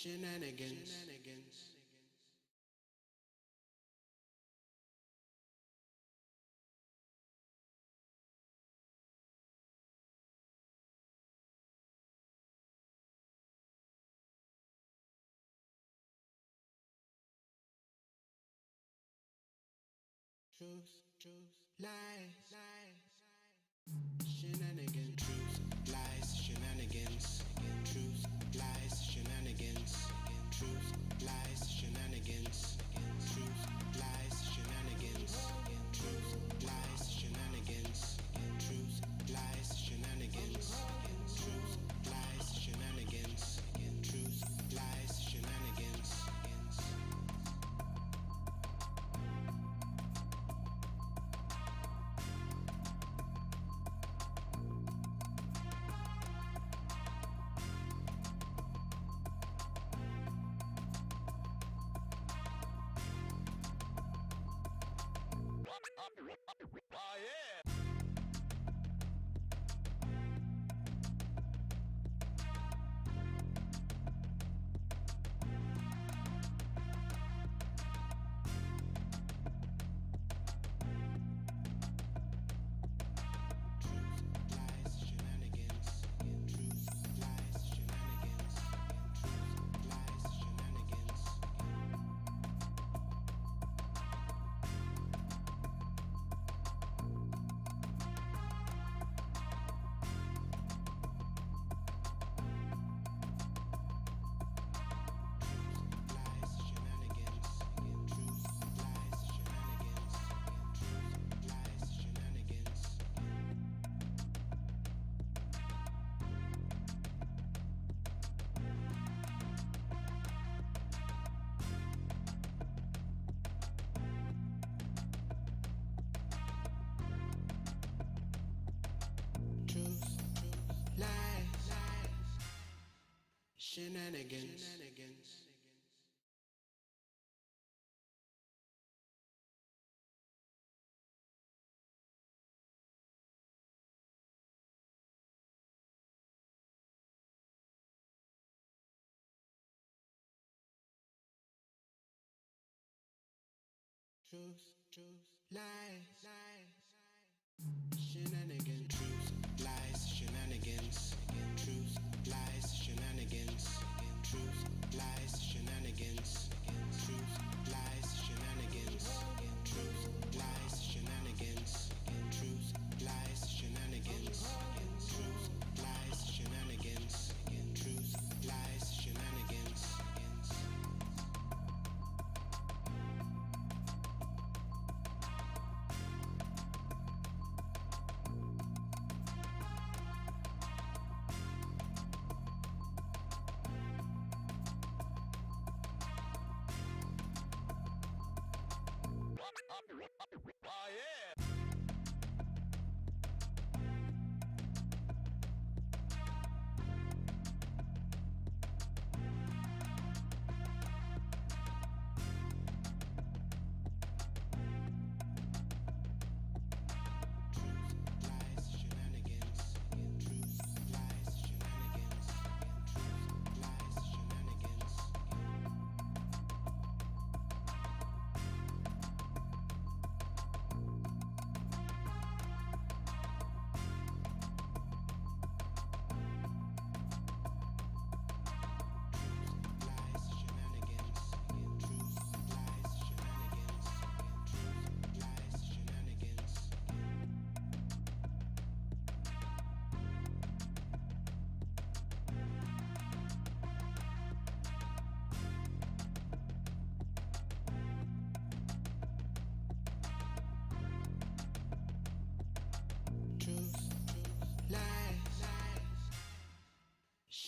Shenanigans. Truth, lies, shenanigans. Truth, lies, shenanigans. Truth, lies, shenanigans. Truth, lies, shenanigans. Truth, lies, shenanigans. Truth, lies, shenanigans. Truth, lies, shenanigans. Truth, lies, shenanigans. Truth, lies, shenanigans. Shenanigans. Truth, lies, shenanigans. Truth, lies, shenanigans. Truth, lies, shenanigans. Truth, lies, shenanigans. Truth, lies, shenanigans. Truth, lies, shenanigans. Truth, lies, shenanigans. Truth, lies, shenanigans. Truth, lies, shenanigans.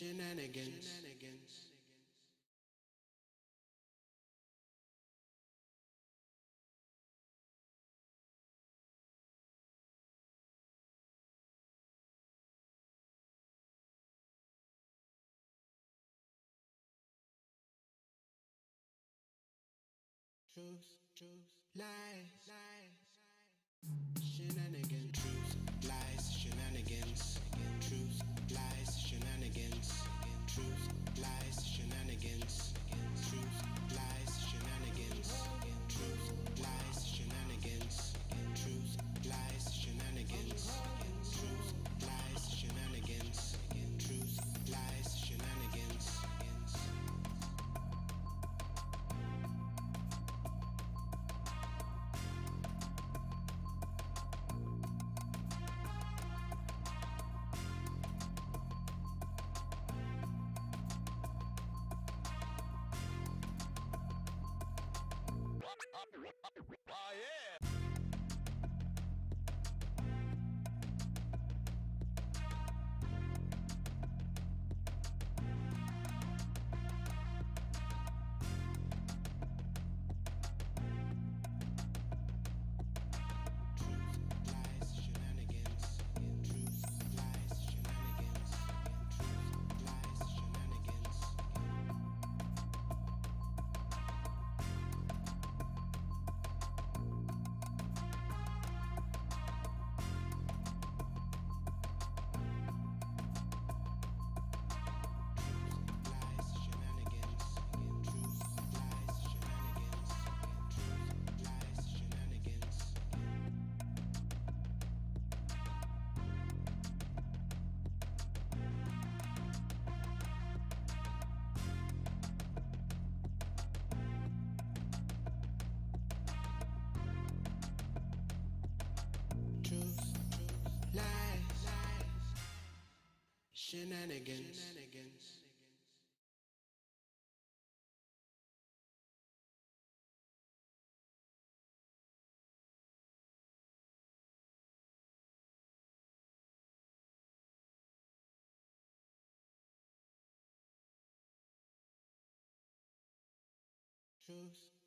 Shenanigans. Truth, lies, shenanigans. Truth, lies, shenanigans. Truth, lies, shenanigans. Truth, lies, shenanigans. shenanigans. Truth, lies, shenanigans. Truth, lies, shenanigans. Truth, lies, shenanigans. Truth, lies, shenanigans.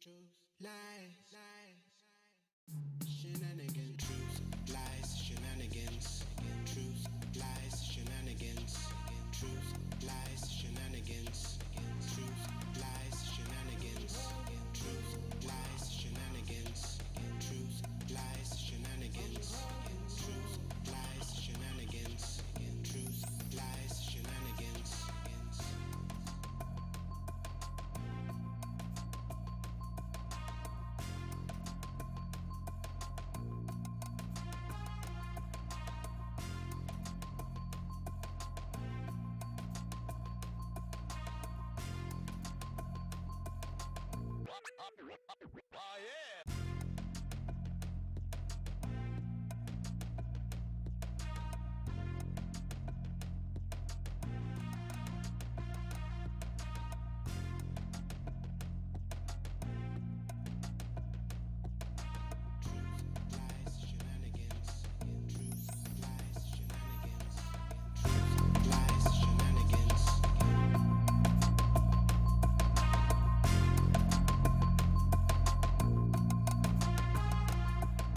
Truth, lies, shenanigans. Truth, lies, shenanigans. Truth, lies, shenanigans. Truth, lies, shenanigans. Truth, lies, shenanigans. Truth, lies, shenanigans. Truth, lies, shenanigans. Truth, lies, shenanigans. Truth, lies, shenanigans. Truth, lies, shenanigans. Truth, lies, shenanigans.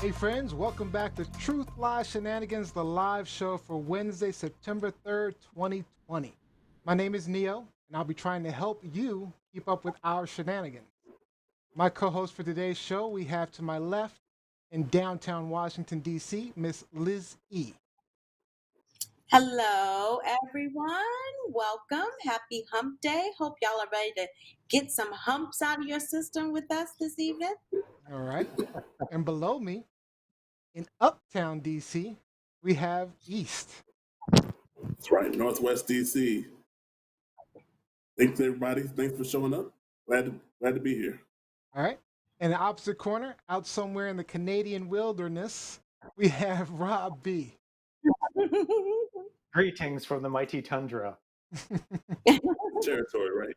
Hey friends, welcome back to Truth Lies Shenanigans, the live show for Wednesday, September 3rd, 2020. My name is Neo, and I'll be trying to help you keep up with our shenanigans. My co-host for today's show, we have to my left in downtown Washington, D.C., Miss Liz E. Hello, everyone. Welcome. Happy Hump Day. Hope y'all are ready to get some humps out of your system with us this evening. All right. And below me, in uptown D.C., we have East. That's right, Northwest DC. Thanks everybody. Thanks for showing up. Glad to be here. All right. In the opposite corner, out somewhere in the Canadian wilderness, we have Rob B. Greetings from the mighty tundra. Territory, right?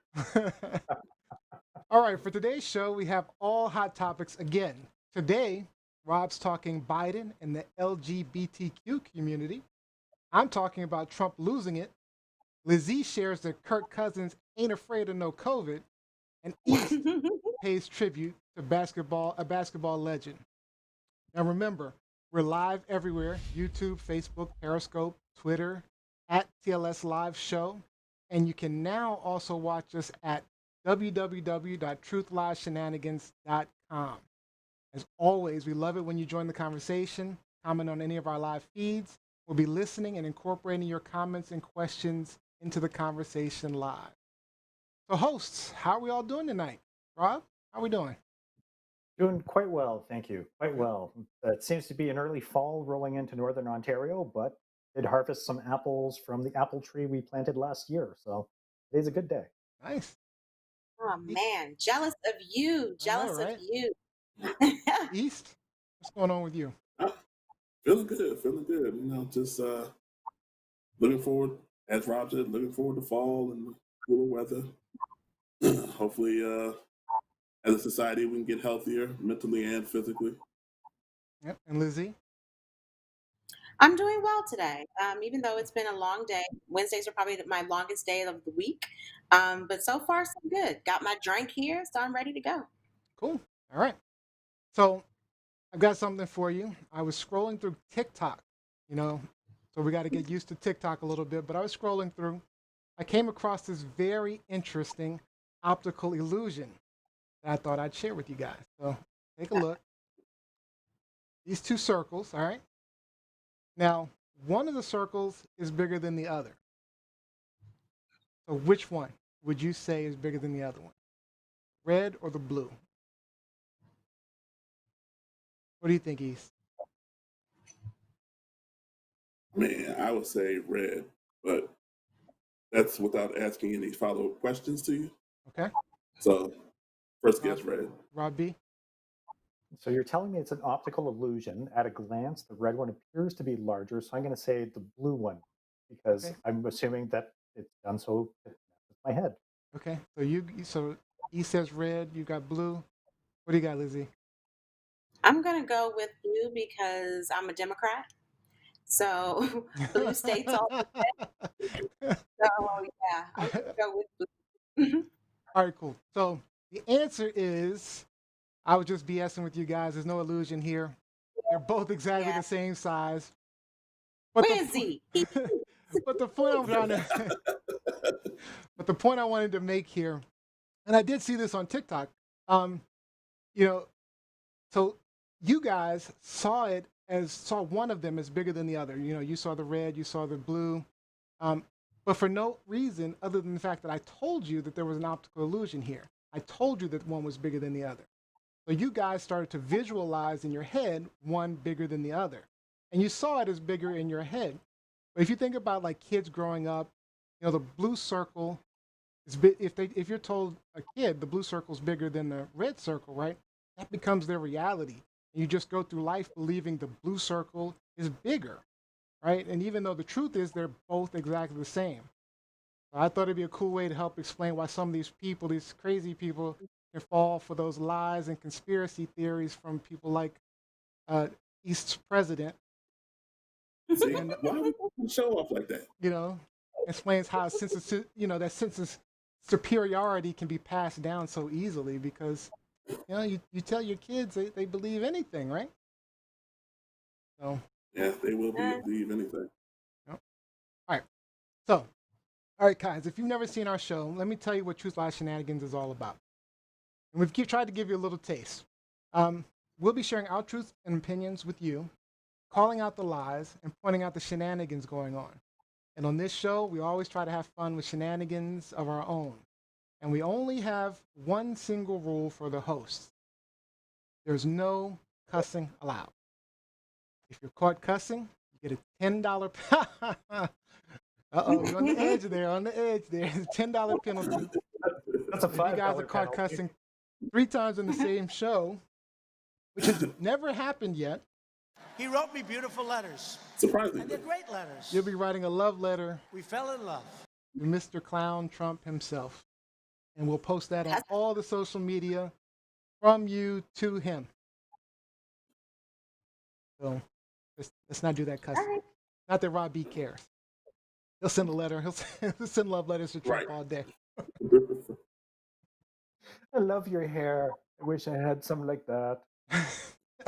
All right, for today's show, we have all hot topics again. Today, Rob's talking Biden and the LGBTQ community. I'm talking about Trump losing it. Lizzie shares that Kirk Cousins ain't afraid of no COVID. And East pays tribute to a basketball legend. Now remember, we're live everywhere: YouTube, Facebook, Periscope, Twitter, at TLS Live Show. And you can now also watch us at www.truthliveshenanigans.com. As always, we love it when you join the conversation, comment on any of our live feeds. We'll be listening and incorporating your comments and questions into the conversation live. So, hosts, how are we all doing tonight? Rob, how are we doing? Doing quite well, thank you. Quite well. It seems to be an early fall rolling into northern Ontario, but did harvest some apples from the apple tree we planted last year. So today's a good day. Nice. Oh E- man, jealous of you. I know, Jealous of right? you. East, what's going on with you? Ah, feeling good, feeling good. Just looking forward, as Rob said, looking forward to fall and cooler weather. Hopefully, as a society, we can get healthier mentally and physically. Yep. And Lizzie? I'm doing well today. Even though it's been a long day. Wednesdays are probably my longest day of the week. But so far so good. Got my drink here, so I'm ready to go. Cool. All right. So, I've got something for you. I was scrolling through TikTok, you know, so we got to get used to TikTok a little bit, but I was scrolling through. I came across this very interesting optical illusion that I thought I'd share with you guys. So, take a look. These two circles, all right? Now, one of the circles is bigger than the other. So, which one would you say is bigger than the other one? Red or the blue? What do you think, East? Man, I would say red, but that's without asking any follow-up questions to you. Okay. So, first Rob, guess red. Rob B? So you're telling me it's an optical illusion. At a glance, the red one appears to be larger. So I'm going to say the blue one because Okay. I'm assuming that it's done so it matches my head. Okay. So E says red, you got blue. What do you got, Lizzie? I'm gonna go with blue because I'm a Democrat. So blue states all the way. So yeah, I'm gonna go with blue. All right, cool. So the answer is I was just BSing with you guys. There's no illusion here. They're both exactly Yeah. the same size. But the Where is he? He but the point I'm trying to but the point I wanted to make here, and I did see this on TikTok. Um, you know, so you guys saw one of them as bigger than the other. You know, you saw the red, you saw the blue, um, but for no reason other than the fact that I told you that there was an optical illusion here. I told you that one was bigger than the other. So you guys started to visualize in your head one bigger than the other, and you saw it as bigger in your head. But if you think about like kids growing up, you know, the blue circle is if you're told a kid the blue circle is bigger than the red circle, right? That becomes their reality. And you just go through life believing the blue circle is bigger, right? And even though the truth is they're both exactly the same. So I thought it'd be a cool way to help explain why some of these people, these crazy people, can fall for those lies and conspiracy theories from people like uh, East's president, See, and why would you show off like that? you know, explains how a sense of that sense of superiority can be passed down so easily because you tell your kids they believe anything, right? So Yeah, they will believe anything. all right. So all right, guys, if you've never seen our show, let me tell you what Truth Lies Shenanigans is all about. And tried to give you a little taste. We'll be sharing our truths and opinions with you, calling out the lies and pointing out the shenanigans going on. And on this show, we always try to have fun with shenanigans of our own. And we only have one single rule for the hosts. There's no cussing allowed. If you're caught cussing, you get a $10. Uh-oh, you're on the edge there, $10 penalty. That's a If you guys are $5 caught penalty. cussing 3 times in the same show, which has never happened yet, He wrote me beautiful letters, and Surprisingly. they're great letters. you'll be writing a love letter We fell in love. to Mr. Clown Trump himself. And we'll post that on all the social media from you to him. So let's not do that cussing. All right. Not that Rob B cares. He'll send a letter. He'll send love letters to Trump Right. all day. I love your hair. I wish I had some like that.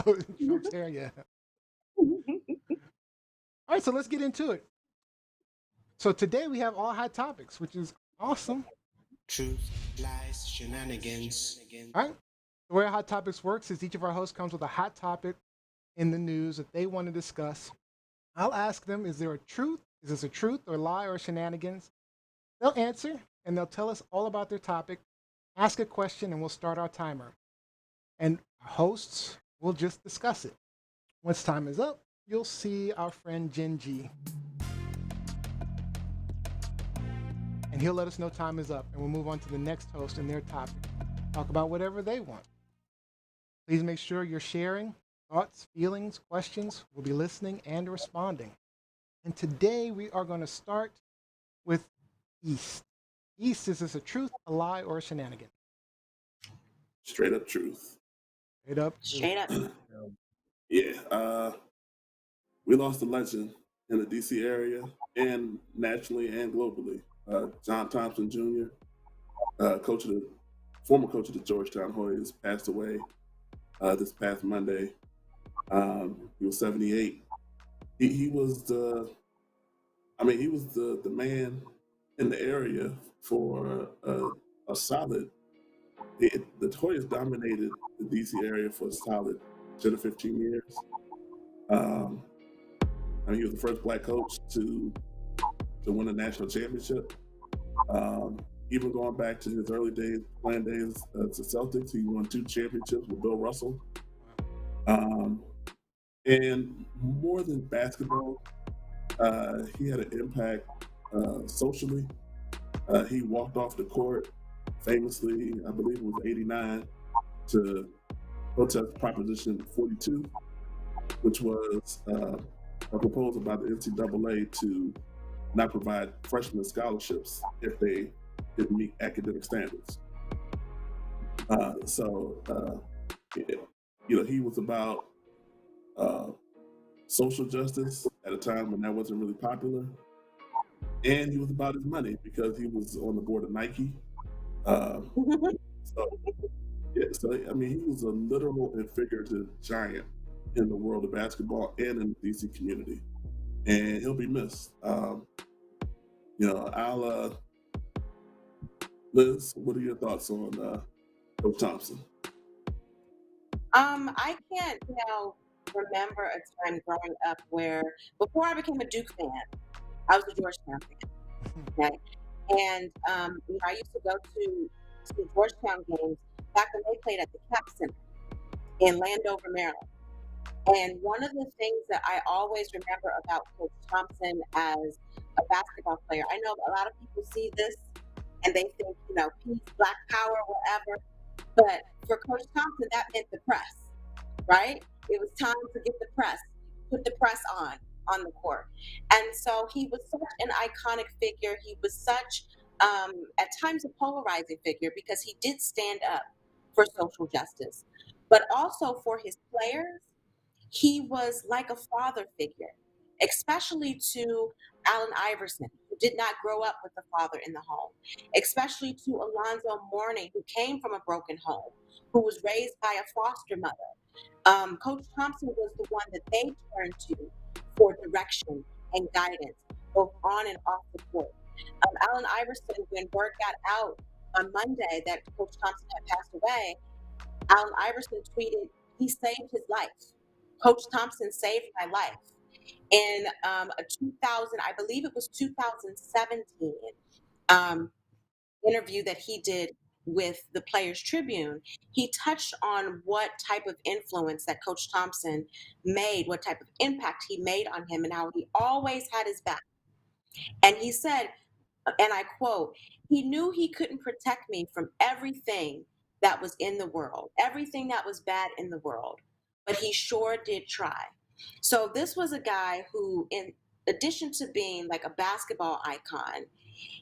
Oh, Trump's hair, yeah. All right, so let's get into it. So today we have all hot topics, which is awesome. Truth, lies, shenanigans. All right. The way Hot Topics works is each of our hosts comes with a hot topic in the news that they want to discuss. I'll ask them, is this a truth or lie or shenanigans? They'll answer, and they'll tell us all about their topic, ask a question, and we'll start our timer. And our hosts will just discuss it. Once time is up, you'll see our friend Jen G. And he'll let us know time is up, and we'll move on to the next host and their topic. Talk about whatever they want. Please make sure you're sharing thoughts, feelings, questions. We'll be listening and responding. And today we are going to start with East. East, is this a truth, a lie, or a shenanigan? Straight up truth. Straight up. Straight up. Yeah. We lost a legend in the DC area and nationally and globally. John Thompson Jr., former coach of the Georgetown Hoyas, passed away this past Monday. He was 78. He was the man in the area for a solid. The Hoyas dominated the DC area for a solid 10 or 15 years. He was the first black coach to win a national championship. Even going back to his early days, playing days to Celtics, he won 2 championships with Bill Russell. And more than basketball, he had an impact socially. He walked off the court famously, I believe it was '89, to protest Proposition 42, which was a proposal by the NCAA to not provide freshman scholarships if they didn't meet academic standards. He was about social justice at a time when that wasn't really popular. And he was about his money because he was on the board of Nike. He was a literal and figurative giant in the world of basketball and in the DC community. And he'll be missed. Liz, what are your thoughts on Coach Thompson? I can't, remember a time growing up where, before I became a Duke fan, I was a Georgetown fan. Okay, and I used to go to Georgetown games back when they played at the Cap Center in Landover, Maryland. And one of the things that I always remember about Coach Thompson as a basketball player, I know a lot of people see this and they think, peace, black power, whatever. But for Coach Thompson, that meant the press, right? It was time to get the press, put the press on the court. And so he was such an iconic figure. He was such, at times, a polarizing figure because he did stand up for social justice. But also for his players, he was like a father figure, especially to Allen Iverson, who did not grow up with a father in the home, especially to Alonzo Mourning, who came from a broken home, who was raised by a foster mother. Coach Thompson was the one that they turned to for direction and guidance, both on and off the court. Allen Iverson, when word got out on Monday that Coach Thompson had passed away, Allen Iverson tweeted, "He saved his life. Coach Thompson saved my life." In a 2000, I believe it was 2017, interview that he did with the Players Tribune, he touched on what type of influence that Coach Thompson made, what type of impact he made on him, and how he always had his back. And he said, and I quote, "He knew he couldn't protect me from everything that was in the world, everything that was bad in the world, but he sure did try." So this was a guy who, in addition to being like a basketball icon,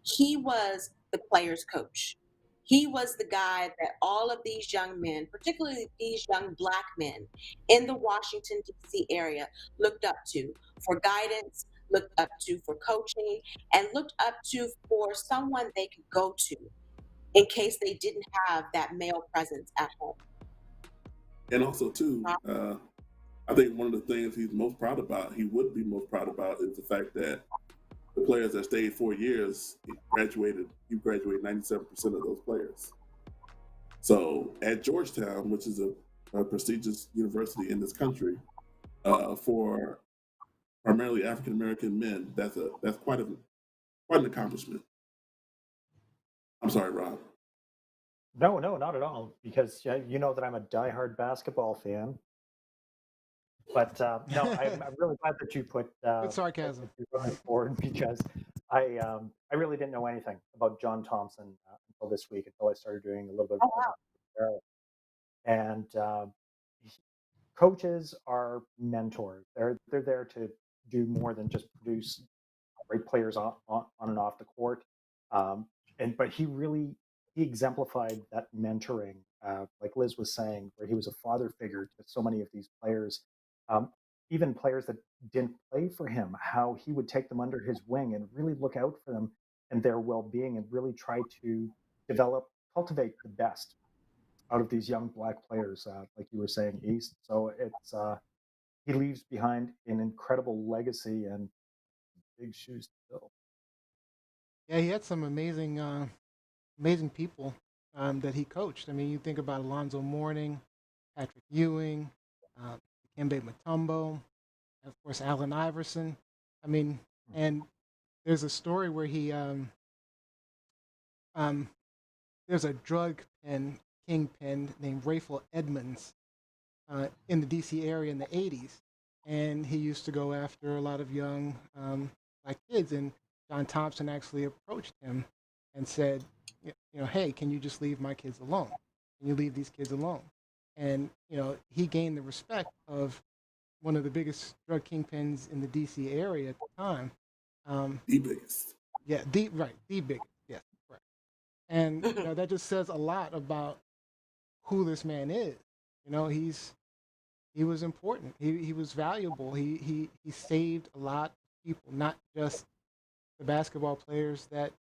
he was the players' coach. He was the guy that all of these young men, particularly these young Black men in the Washington, D.C. area, looked up to for guidance, looked up to for coaching, and looked up to for someone they could go to in case they didn't have that male presence at home. And also, too, I think one of the things he would be most proud about, is the fact that the players that stayed 4 years, he graduated 97% of those players. So at Georgetown, which is a prestigious university in this country, for primarily African American men, that's quite an accomplishment. I'm sorry, Rob. No, no, not at all. Because you know that I'm a diehard basketball fan. But no, I'm really glad that you put Good that sarcasm. you put that forward because I really didn't know anything about John Thompson until this week, until I started doing a little bit of Oh wow. reading. And coaches are mentors. They're there to do more than just produce great players on and off the court. Um, but he exemplified that mentoring, like Liz was saying, where he was a father figure to so many of these players, um, even players that didn't play for him. How he would take them under his wing and really look out for them and their well-being, and really try to cultivate the best out of these young black players, like you were saying, East. So it's he leaves behind an incredible legacy and big shoes to fill. Yeah, he had some amazing people that he coached. I mean, you think about Alonzo Mourning, Patrick Ewing, uh, Kembe Mutombo, of course, Allen Iverson. I mean, and there's a story where um, there's a drug pen kingpin named Rayful Edmonds in the DC area in the 80s. And he used to go after a lot of young black kids. And John Thompson actually approached him and said, hey, can you just leave my kids alone? Can you leave these kids alone? And, he gained the respect of one of the biggest drug kingpins in the DC area at the time. The biggest. Yeah, the biggest. Yes, correct. And that just says a lot about who this man is. He was important. He was valuable. He saved a lot of people, not just the basketball players that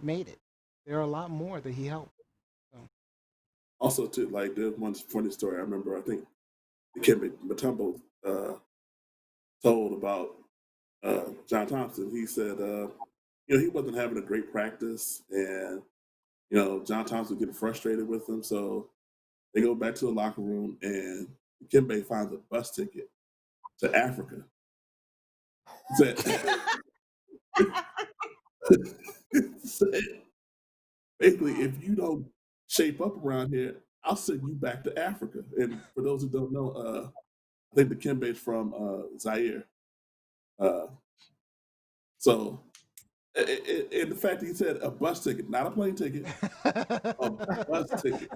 made it. There are a lot more that he helped. So. Also, too, like there's one funny story I remember. I think Kemba Mutombo told about John Thompson. He said, he wasn't having a great practice, and John Thompson getting frustrated with him. So they go back to the locker room, and Kemba finds a bus ticket to Africa. Said, said, basically, if you don't shape up around here, I'll send you back to Africa. And for those who don't know, I think the Kemba is from Zaire. Uh, so, and the fact that he said a bus ticket, not a plane ticket, a bus ticket.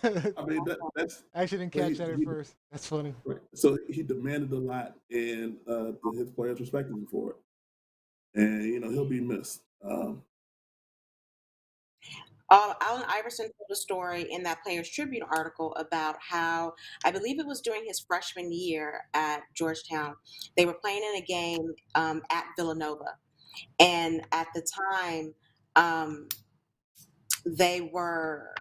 I mean, that's. I actually didn't catch that at first. That's funny. Right. So he demanded a lot, and his players respected him for it. And he'll be missed. Allen Iverson told a story in that Players Tribune article about how, I believe it was during his freshman year at Georgetown, they were playing in a game at Villanova. And at the time, um, they were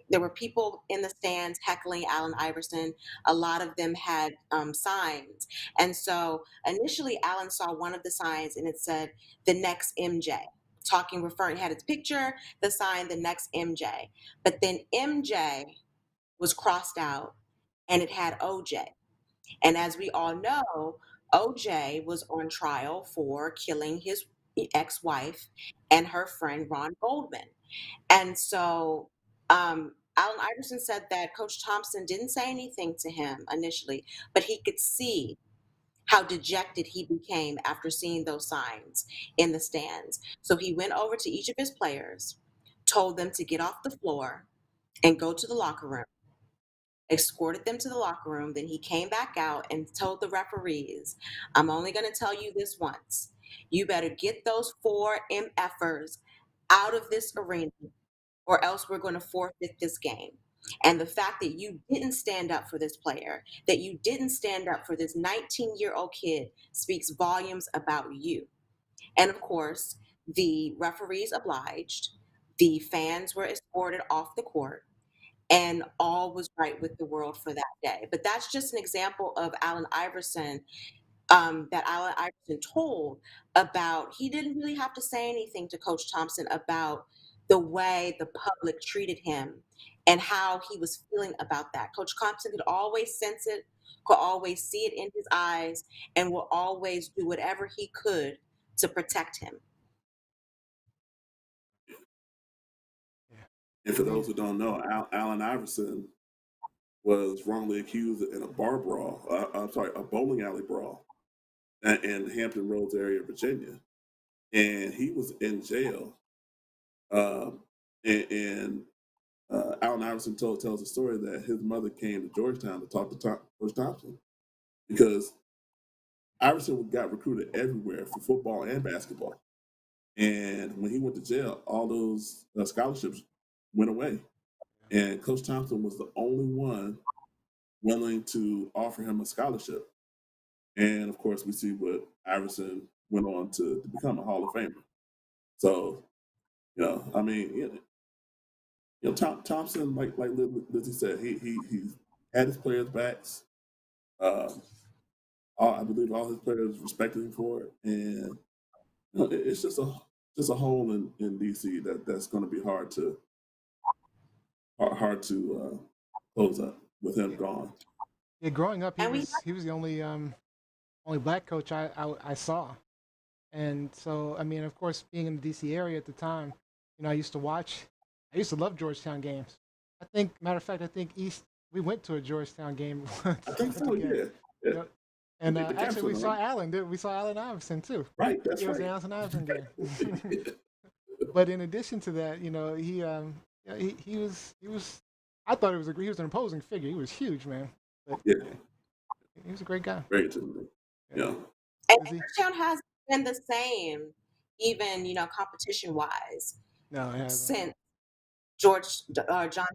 there were people in the stands heckling Allen Iverson. A lot of them had signs. And so initially, Allen saw one of the signs and it said, the next MJ. Referring, had its picture, the sign, the next MJ. But then MJ was crossed out and it had OJ. And as we all know, OJ was on trial for killing his ex wife and her friend, Ron Goldman. And so Allen Iverson said that Coach Thompson didn't say anything to him initially, but he could see how dejected he became after seeing those signs in the stands. So he went over to each of his players, told them to get off the floor and go to the locker room, escorted them to the locker room. Then he came back out and told the referees, I'm only going to tell you this once. You better get those four MFers out of this arena or else we're going to forfeit this game. And the fact that you didn't stand up for this player, that you didn't stand up for this 19-year-old kid speaks volumes about you. And of course, the referees obliged, the fans were escorted off the court, and all was right with the world for that day. But that's just an example of Allen Iverson that Allen Iverson told about. He didn't really have to say anything to Coach Thompson about the way the public treated him and how he was feeling about that. Coach Thompson could always sense it, could always see it in his eyes, and will always do whatever he could to protect him. And for those who don't know, Allen Iverson was wrongly accused in a bar brawl. A bowling alley brawl in Hampton Roads area, Virginia, and he was in jail. Um, and Allen Iverson tells a story that his mother came to Georgetown to talk to Coach Thompson because Iverson got recruited everywhere for football and basketball. And when he went to jail, all those scholarships went away. And Coach Thompson was the only one willing to offer him a scholarship. And of course, we see what Iverson went on to become a Hall of Famer. So, I mean, Thompson, like Lizzie said, he had his players' backs. I believe all his players respected him for it, and it's just a hole in DC that's going to be hard to close up with him gone. Yeah, growing up, he was the only black coach I saw, and so I mean, of course, being in the DC area at the time, I used to watch. I used to love Georgetown games. Matter of fact, I think we went to a Georgetown game once. I think so, yeah. Yep. And actually, we saw Allen. We saw Allen Iverson too. Right, that's right. It was an Allen Iverson game. But in addition to that, he was. I thought he was an imposing figure. He was huge, man. But, yeah, he was a great guy. Very intimidating. Yeah. And Georgetown has been the same, even competition wise. No, it hasn't. Since John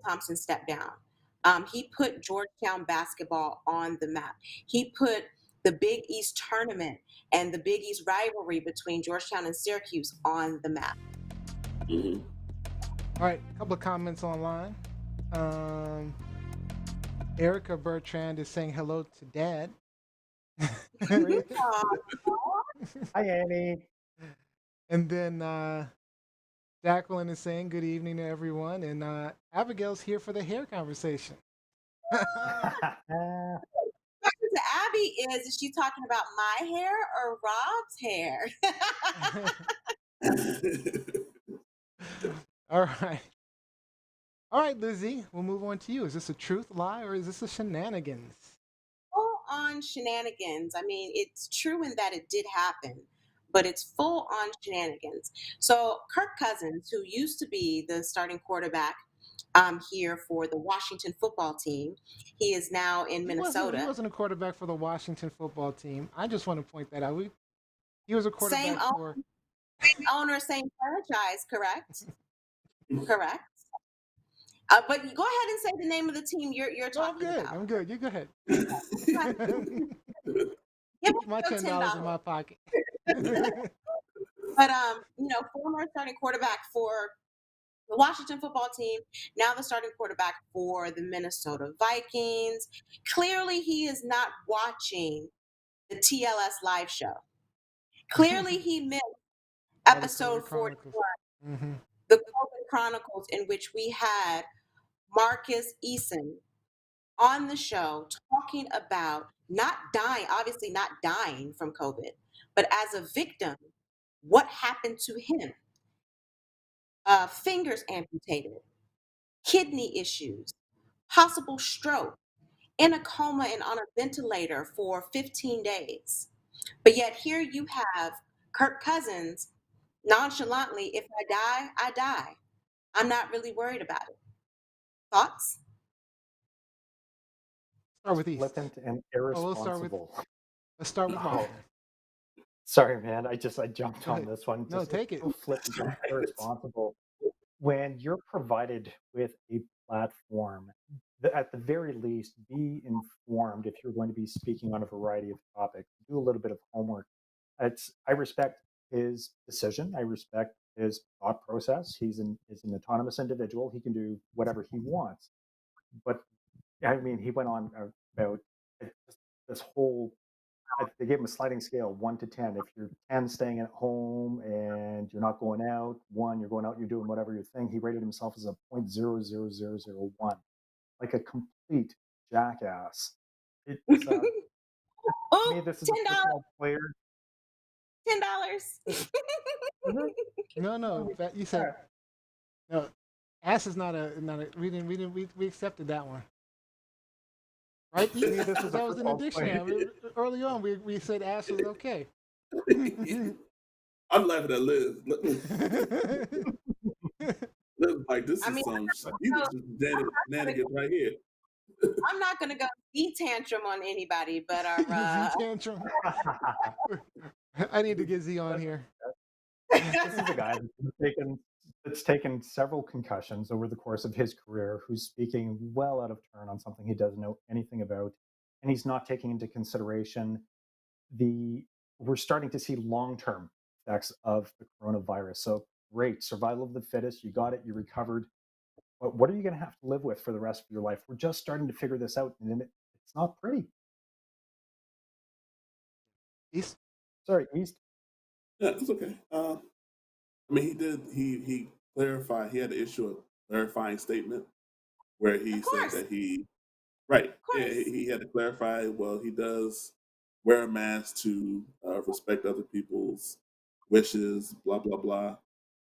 Thompson stepped down. He put Georgetown basketball on the map. He put the Big East tournament and the Big East rivalry between Georgetown and Syracuse on the map. Mm-hmm. All right, a couple of comments online. Erica Bertrand is saying hello to Dad. Hi, Annie. And then Jacqueline is saying good evening to everyone, and Abigail's here for the hair conversation. To Abby is she talking about my hair or Rob's hair? All right, Lizzie, we'll move on to you. Is this a truth, lie, or is this a shenanigans? Full on shenanigans. I mean, it's true in that it did happen, but it's full on shenanigans. So Kirk Cousins, who used to be the starting quarterback here for the Washington football team, he is now in Minnesota. He wasn't a quarterback for the Washington football team. I just want to point that out. He was a quarterback same owner, same franchise, correct? Correct. But go ahead and say the name of the team you're talking about. I'm good. You go ahead. Give my $10 in my pocket. But former starting quarterback for the Washington football team, now the starting quarterback for the Minnesota Vikings. Clearly, he is not watching the TLS live show. Clearly, he missed episode 41, the COVID Chronicles, in which we had Marcus Eason on the show talking about obviously not dying from COVID, but as a victim, what happened to him. Fingers amputated, kidney issues, possible stroke, in a coma and on a ventilator for 15 days. But yet here you have Kirk Cousins nonchalantly, if I die, I die. I'm not really worried about it. Thoughts? Start with East. Flippant and irresponsible. Let's start with Washington. Sorry, man. I jumped on this one. No, take it. Flippant and irresponsible. When you're provided with a platform, at the very least, be informed if you're going to be speaking on a variety of topics. Do a little bit of homework. I respect his decision. I respect his thought process. He's an autonomous individual. He can do whatever he wants. But I mean, he went on about this whole. They gave him a sliding scale, 1 to 10. If you're 10, staying at home and you're not going out, 1, you're going out, you're doing whatever your thing. He rated himself as a 0.00001, like a complete jackass. It's oh, me, this is a football player. $10. No, you said no. Ass is not a. We accepted that one, right? To me, Because this is a that was in the football player. dictionary early on. We said ass was okay. I'm laughing at Liz. Liz like, this I is mean, some so shenanigans right here. I'm not gonna go eat tantrum on anybody, but Z tantrum. I need to get Z on here. This is a guy that's taken several concussions over the course of his career, who's speaking well out of turn on something he doesn't know anything about, and he's not taking into consideration the we're starting to see long-term effects of the coronavirus. So great, survival of the fittest. You got it. You recovered. But what are you going to have to live with for the rest of your life? We're just starting to figure this out, and it's not pretty. East. Sorry, East. Yeah, it's okay. I mean, he clarified. He had to issue a clarifying statement where of he said course, that right. of Yeah, course. he had to clarify. Well, he does wear a mask to respect other people's wishes. Blah blah blah.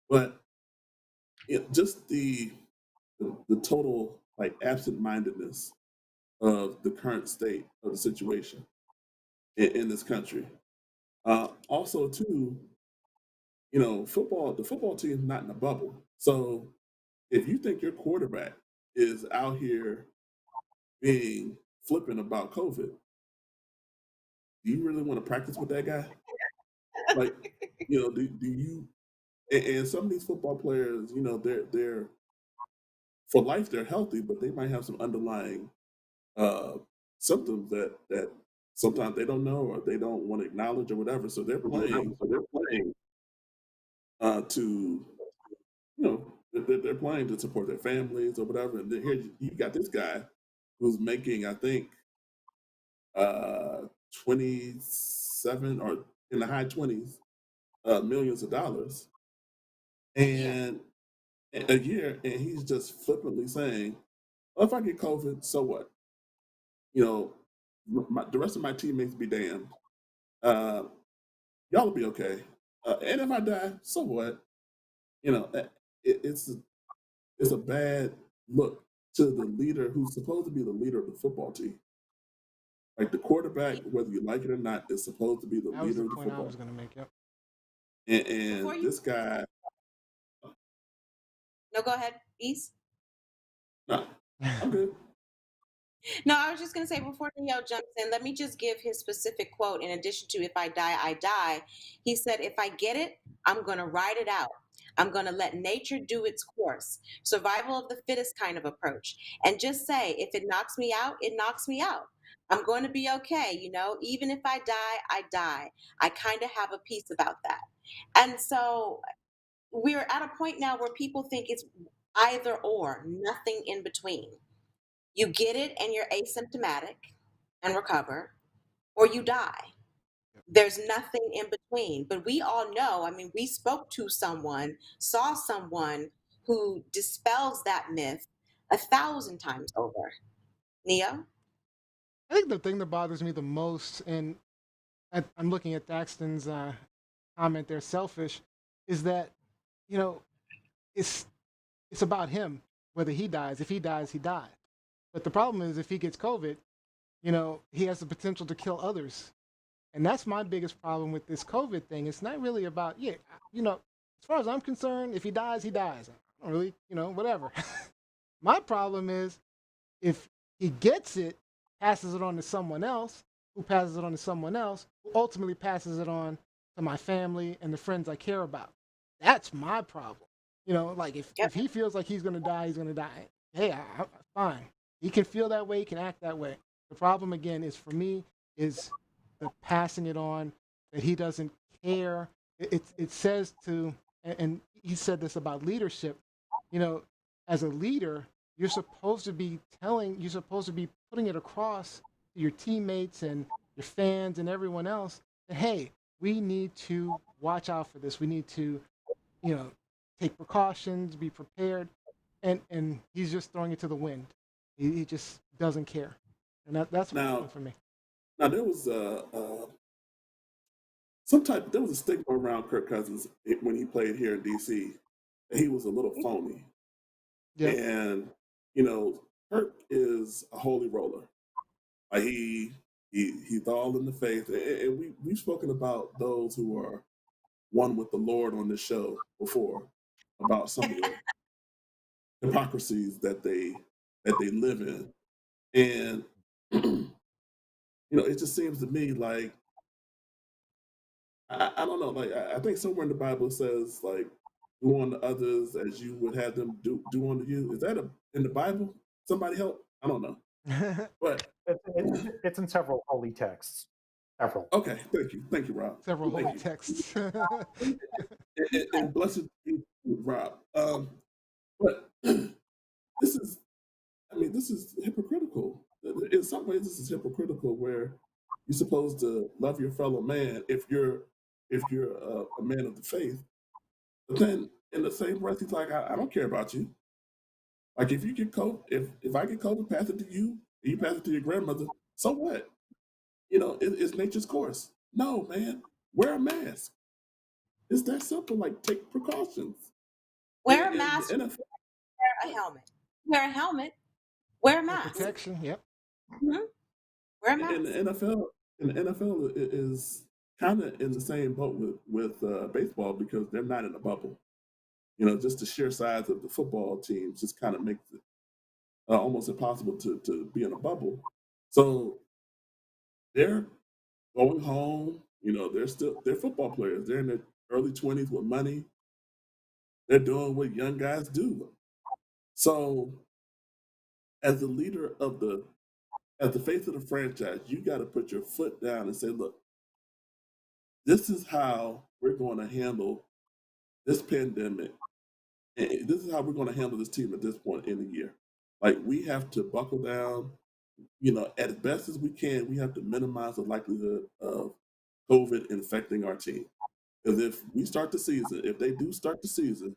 But just the total like absent-mindedness of the current state of the situation in this country. Also, too, the football team is not in a bubble. So if you think your quarterback is out here being flippant about COVID, do you really want to practice with that guy? Like, do you? And some of these football players, they're for life they're healthy, but they might have some underlying uh, symptoms that sometimes they don't know or they don't want to acknowledge or whatever. So they're playing to they're playing to support their families or whatever. And then here you got this guy who's making, I think, 27 or in the high 20s millions of dollars Yeah. and a year, and he's just flippantly saying, well, if I get COVID, so what? You know, the rest of my teammates be damned. Uh, y'all will be okay. And if I die, so what? It's a bad look to the leader who's supposed to be the leader of the football team. Like the quarterback, whether you like it or not, is supposed to be the That was leader the of the point I football was team. going to make. Yep. Before And you this guy, no, go ahead, East. no, I'm good. No, I was just going to say before Neo jumps in, let me just give his specific quote in addition to if I die, I die. He said, if I get it, I'm going to ride it out. I'm going to let nature do its course. Survival of the fittest kind of approach. And just say, if it knocks me out, it knocks me out. I'm going to be okay. Even if I die, I die. I kind of have a peace about that. And so we're at a point now where people think it's either or, nothing in between. You get it and you're asymptomatic and recover, or you die. There's nothing in between. But we all know, I mean, we spoke to someone, saw someone who dispels that myth 1,000 times over. Neo? I think the thing that bothers me the most, and I'm looking at Daxton's comment there, selfish, is that you know it's it's about him whether he dies. If he dies, he dies. But the problem is if he gets COVID, he has the potential to kill others. And that's my biggest problem with this COVID thing. It's not really about, yeah, as far as I'm concerned, if he dies, he dies. I don't really, whatever. My problem is if he gets it, passes it on to someone else, who passes it on to someone else, who ultimately passes it on to my family and the friends I care about. That's my problem. Like if Yep. he feels like he's gonna die, he's gonna die. Hey, fine. He can feel that way, he can act that way. The problem again is for me is the passing it on, that he doesn't care. It says to, and he said this about leadership. As a leader, you're supposed to be putting it across to your teammates and your fans and everyone else that hey, we need to watch out for this. We need to, you know, take precautions, be prepared, and he's just throwing it to the wind. He just doesn't care, and that's a problem Now, for me. now there was there was a stigma around Kirk Cousins when he played here in DC. That he was a little phony. Yep. And you know, Kirk is a holy roller. Like he's all in the faith, and we've spoken about those who are one with the Lord on this show before about some of the hypocrisies that they live in, and it just seems to me like I don't know, like I think somewhere in the Bible it says like do unto others as you would have them do unto you. Is that in the Bible? Somebody help? I don't know, but It's in several holy texts. Several. okay, thank you, Rob, Several thank holy you, texts. and blessed be Rob. But this is, I mean, this is hypocritical. In some ways, this is hypocritical where you're supposed to love your fellow man if you're a man of the faith. But then in the same breath, he's like, I don't care about you. Like if you get COVID, if I get COVID, pass it to you, and you pass it to your grandmother. So what? It's nature's course. No, man, wear a mask. It's that simple. Like take precautions. Wear a And the mask, NFL, wear a helmet. Wear a helmet, wear a For mask. protection. Yep. Mhm. Wear a in mask. the NFL, is kind of in the same boat with baseball because they're not in a bubble. Just the sheer size of the football teams just kind of makes it almost impossible to be in a bubble. So they're going home. They're football players. They're in their early 20s with money. They're doing what young guys do. So as the leader as the face of the franchise, you got to put your foot down and say, look, this is how we're going to handle this pandemic. And this is how we're going to handle this team at this point in the year. Like we have to buckle down, as best as we can, we have to minimize the likelihood of COVID infecting our team. Because if they do start the season,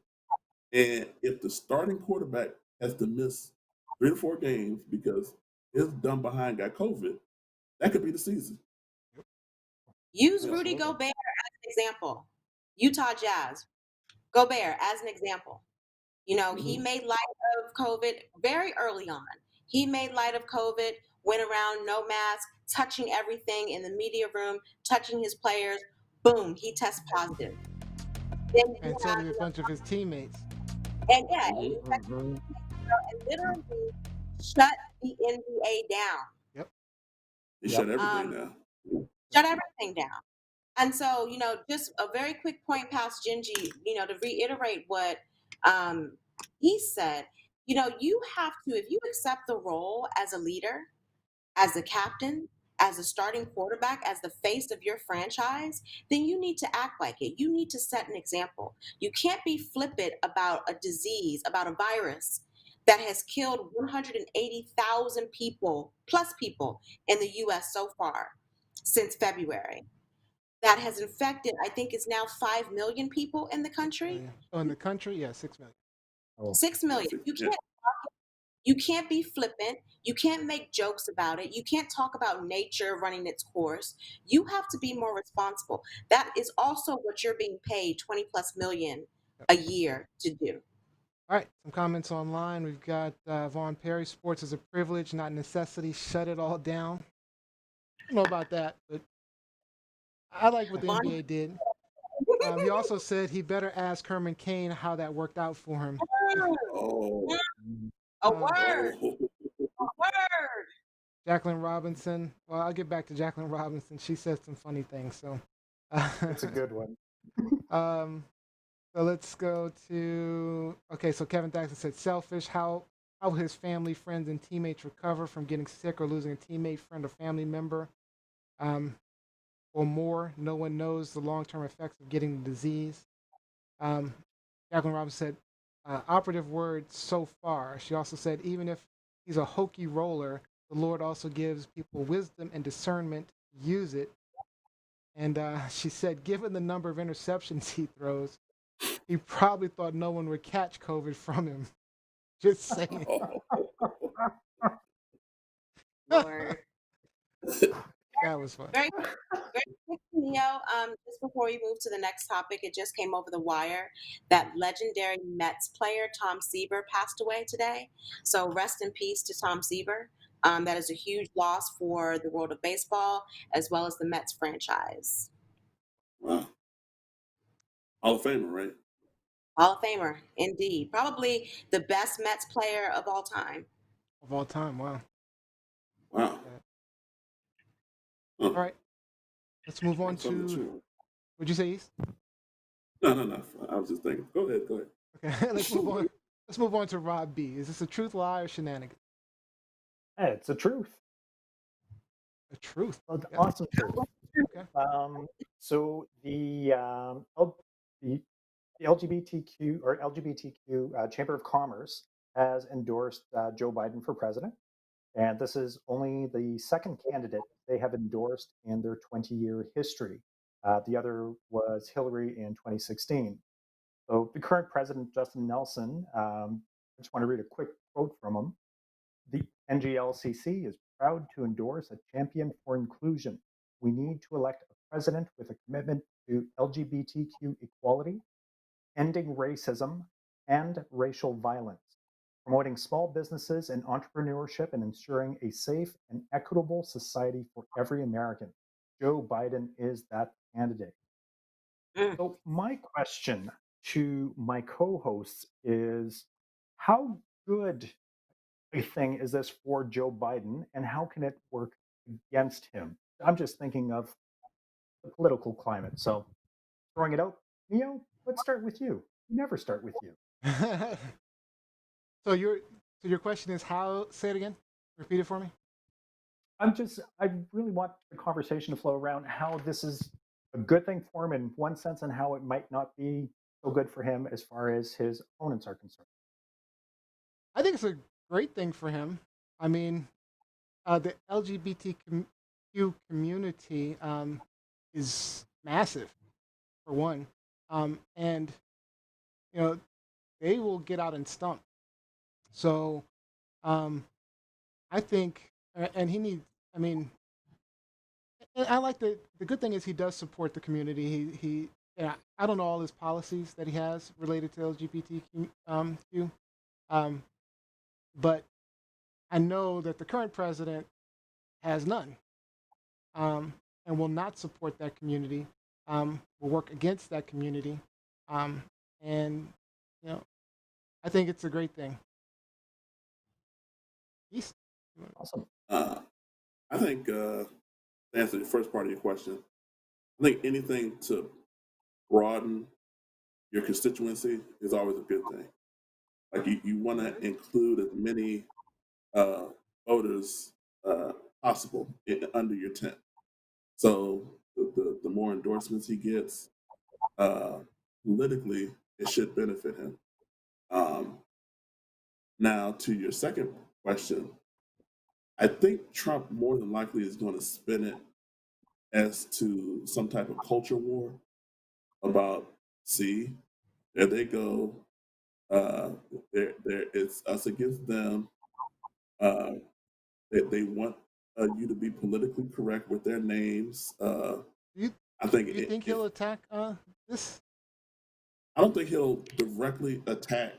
and if the starting quarterback has to miss 3 to 4 games because his dumb behind got COVID, that could be the season. Use Yeah. Rudy Gobert as an example. Utah Jazz. Gobert as an example. He made light of COVID very early on. He made light of COVID, went around no mask, touching everything in the media room, touching his players. Boom, he tests positive. Then you And so have, did a bunch of his teammates. and yeah, and Mhm. he literally shut the NBA down. Yep. He Yep. shut everything down. Shut everything down. And so, just a very quick point past Gingy, to reiterate what he said, you have to, if you accept the role as a leader, as a captain, as a starting quarterback, as the face of your franchise, then you need to act like it. You need to set an example. You can't be flippant about a disease, about a virus that has killed 180,000 people, plus people in the US so far since February. That has infected, I think it's now 5 million people in the 6 country. million. Oh, in the country? Yeah, 6 million. Oh, 6 million. Yeah. You can't be flippant. You can't make jokes about it. You can't talk about nature running its course. You have to be more responsible. That is also what you're being paid 20 plus million Yep. a year to do. All right, some comments online. We've got Vaughn Perry. Sports is a privilege, not necessity. Shut it all down. I don't know about that, but I like what the Vaughn- NBA did. He also said he better ask Herman Cain how that worked out for him. Oh. A Um, word, Oh. a word. Jacqueline Robinson. Well, I'll get back to Jacqueline Robinson. She said some funny things. So, it's a good one. So let's go to okay. So Kevin Thaxton said selfish. How will his family, friends, and teammates recover from getting sick or losing a teammate, friend, or family member, or more? No one knows the long-term effects of getting the disease. Um, Jacqueline Robinson said operative word so far. She also said even if he's a hokey roller, the Lord also gives people wisdom and discernment to use it. And she said, given the number of interceptions he throws, he probably thought no one would catch COVID from him. Just saying. Oh. Lord. That was fun. Very, very quick, Neo. Just before we move to the next topic, it just came over the wire that legendary Mets player Tom Seaver passed away today. So rest in peace to Tom Seaver. That is a huge loss for the world of baseball as well as the Mets franchise. Wow. Hall of Famer, right? Hall of Famer, indeed. Probably the best Mets player of all time. Of all time. Wow. Wow. Yeah. Huh. All right. Let's move on That's something to. true. Would you say East? No. I was just thinking. Go ahead. Okay. Let's move on. Let's move on to Rob B. Is this a truth, lie, or shenanigans? Hey, it's the truth. A truth. Well, the Yeah. awesome truth. Okay. So the LGBTQ or LGBTQ Chamber of Commerce has endorsed Joe Biden for president, and this is only the second candidate they have endorsed in their 20-year history. The other was Hillary in 2016. So the current president, Justin Nelson, I just want to read a quick quote from him. The NGLCC is proud to endorse a champion for inclusion. We need to elect a president with a commitment to LGBTQ equality, ending racism and racial violence, promoting small businesses and entrepreneurship, and ensuring a safe and equitable society for every American. Joe Biden is that candidate. Mm. So, my question to my co hosts is how good a thing is this for Joe Biden, and how can it work against him? I'm just thinking of the political climate. So, throwing it out, Neo, let's start with you. We never start with you. so your question is how? Say it again. Repeat it for me. I really want the conversation to flow around how this is a good thing for him in one sense, and how it might not be so good for him as far as his opponents are concerned. I think it's a great thing for him. I mean, the LGBTQ community is massive, for one, and you know they will get out and stump. So um, I think, and he needs. I mean, and I like the good thing is he does support the community. Yeah, I don't know all his policies that he has related to LGBTQ, Q, but I know that the current president has none, and will not support that community. Will work against that community, um, and you know, I think it's a great thing. He's, Awesome. I think to answer the first part of your question, I think anything to broaden your constituency is always a good thing. Like you want to include as many uh, voters possible under your tent. So the more endorsements he gets, uh, politically, it should benefit him. Um, Now, to your second question, I think Trump more than likely is going to spin it as to some type of culture war about, see, there they go. Uh, there it's us against them. Uh, they want you to be politically correct with their names. do you I think do you think if he'll attack this? I don't think he'll directly attack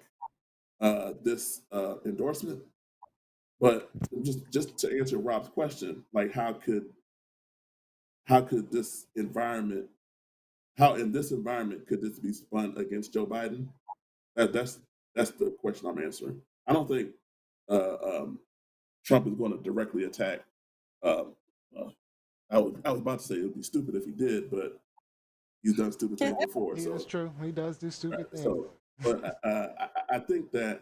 this endorsement, but just to answer Rob's question, like how could this environment how in this environment could this be spun against Joe Biden? That's the question I'm answering. I don't think uh, um, Trump is going to directly attack. Um, uh, I was about to say it would be stupid if he did, but he's done stupid things before. He is So true. He does do right, stupid things. so, but I think that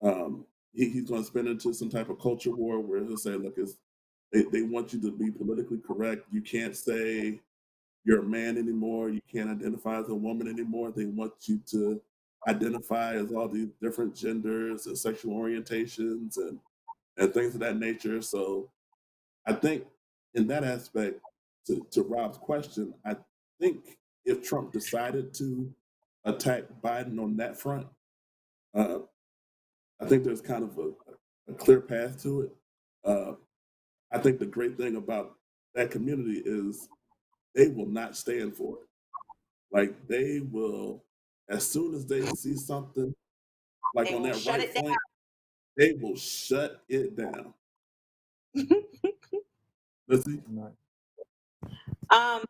um, he's going to spin into some type of culture war where he'll say, "Look, they want you to be politically correct. You can't say you're a man anymore. You can't identify as a woman anymore. They want you to identify as all these different genders and sexual orientations and things of that nature." So I think in that aspect, to Rob's question, I think if Trump decided to attack Biden on that front, uh, I think there's kind of a clear path to it. Uh, I think the great thing about that community is they will not stand for it. Like they will, as soon as they see something like They on will that shut right it down. flank, they will shut it down. Let's see. Right. um,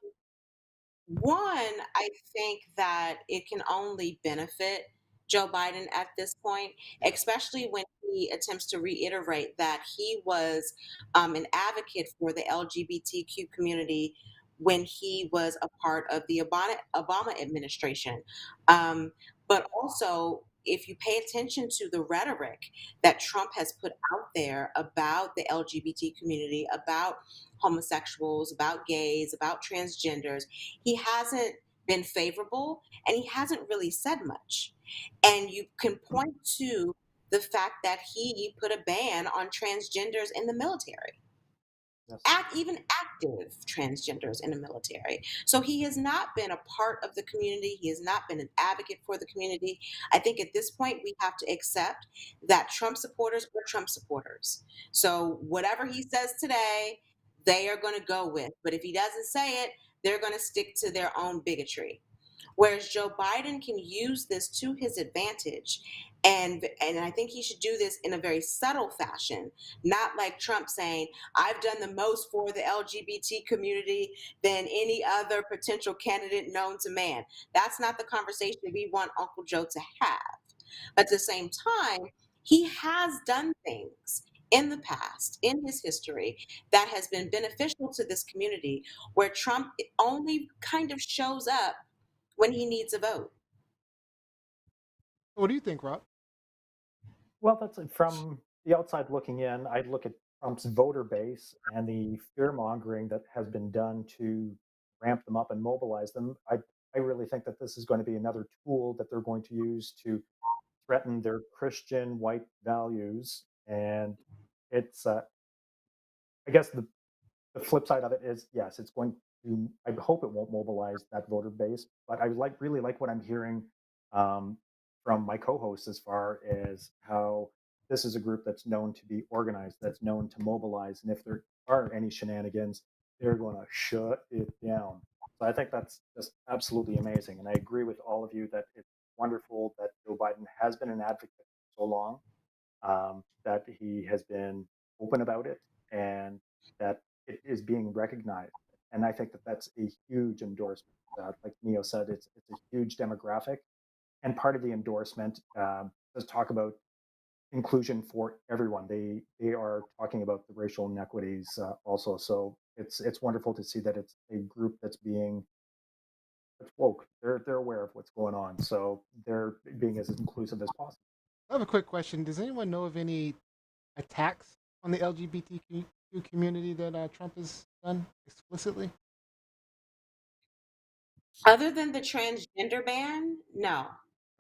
One, I think that it can only benefit Joe Biden at this point, Yeah. especially when he attempts to reiterate that he was an advocate for the LGBTQ community when he was a part of the Obama administration. Um, but also, if you pay attention to the rhetoric that Trump has put out there about the LGBT community, about homosexuals, about gays, about transgenders, he hasn't been favorable and he hasn't really said much. And you can point to the fact that he put a ban on transgenders in the military, Yes. even active transgenders in the military. So he has not been a part of the community. He has not been an advocate for the community. I think at this point we have to accept that Trump supporters are Trump supporters. So whatever he says today, they are going to go with. But if he doesn't say it, they're going to stick to their own bigotry. Whereas Joe Biden can use this to his advantage. And I think he should do this in a very subtle fashion, not like Trump saying, I've done the most for the LGBT community than any other potential candidate known to man. That's not the conversation we want Uncle Joe to have. But at the same time, he has done things in the past, in his history, that has been beneficial to this community, where Trump only kind of shows up when he needs a vote. What do you think, Rob? Well, that's from the outside looking in. I'd look at Trump's voter base and the fear mongering that has been done to ramp them up and mobilize them. I really think that this is going to be another tool that they're going to use to threaten their Christian white values. And it's, I guess, the flip side of it is, yes, it's going to. I hope it won't mobilize that voter base, but I really like what I'm hearing um, from my co-hosts as far as how this is a group that's known to be organized, that's known to mobilize, and if there are any shenanigans, they're going to shut it down. So I think that's just absolutely amazing, and I agree with all of you that it's wonderful that Joe Biden has been an advocate for so long, that he has been open about it, and that it is being recognized. And I think that that's a huge endorsement. Like Neo said, it's a huge demographic, and part of the endorsement does talk about inclusion for everyone. They are talking about the racial inequities also. So it's wonderful to see that it's a group that's woke. They're aware of what's going on, so they're being as inclusive as possible. I have a quick question. Does anyone know of any attacks on the LGBTQ community that Trump has done explicitly? Other than the transgender ban, no.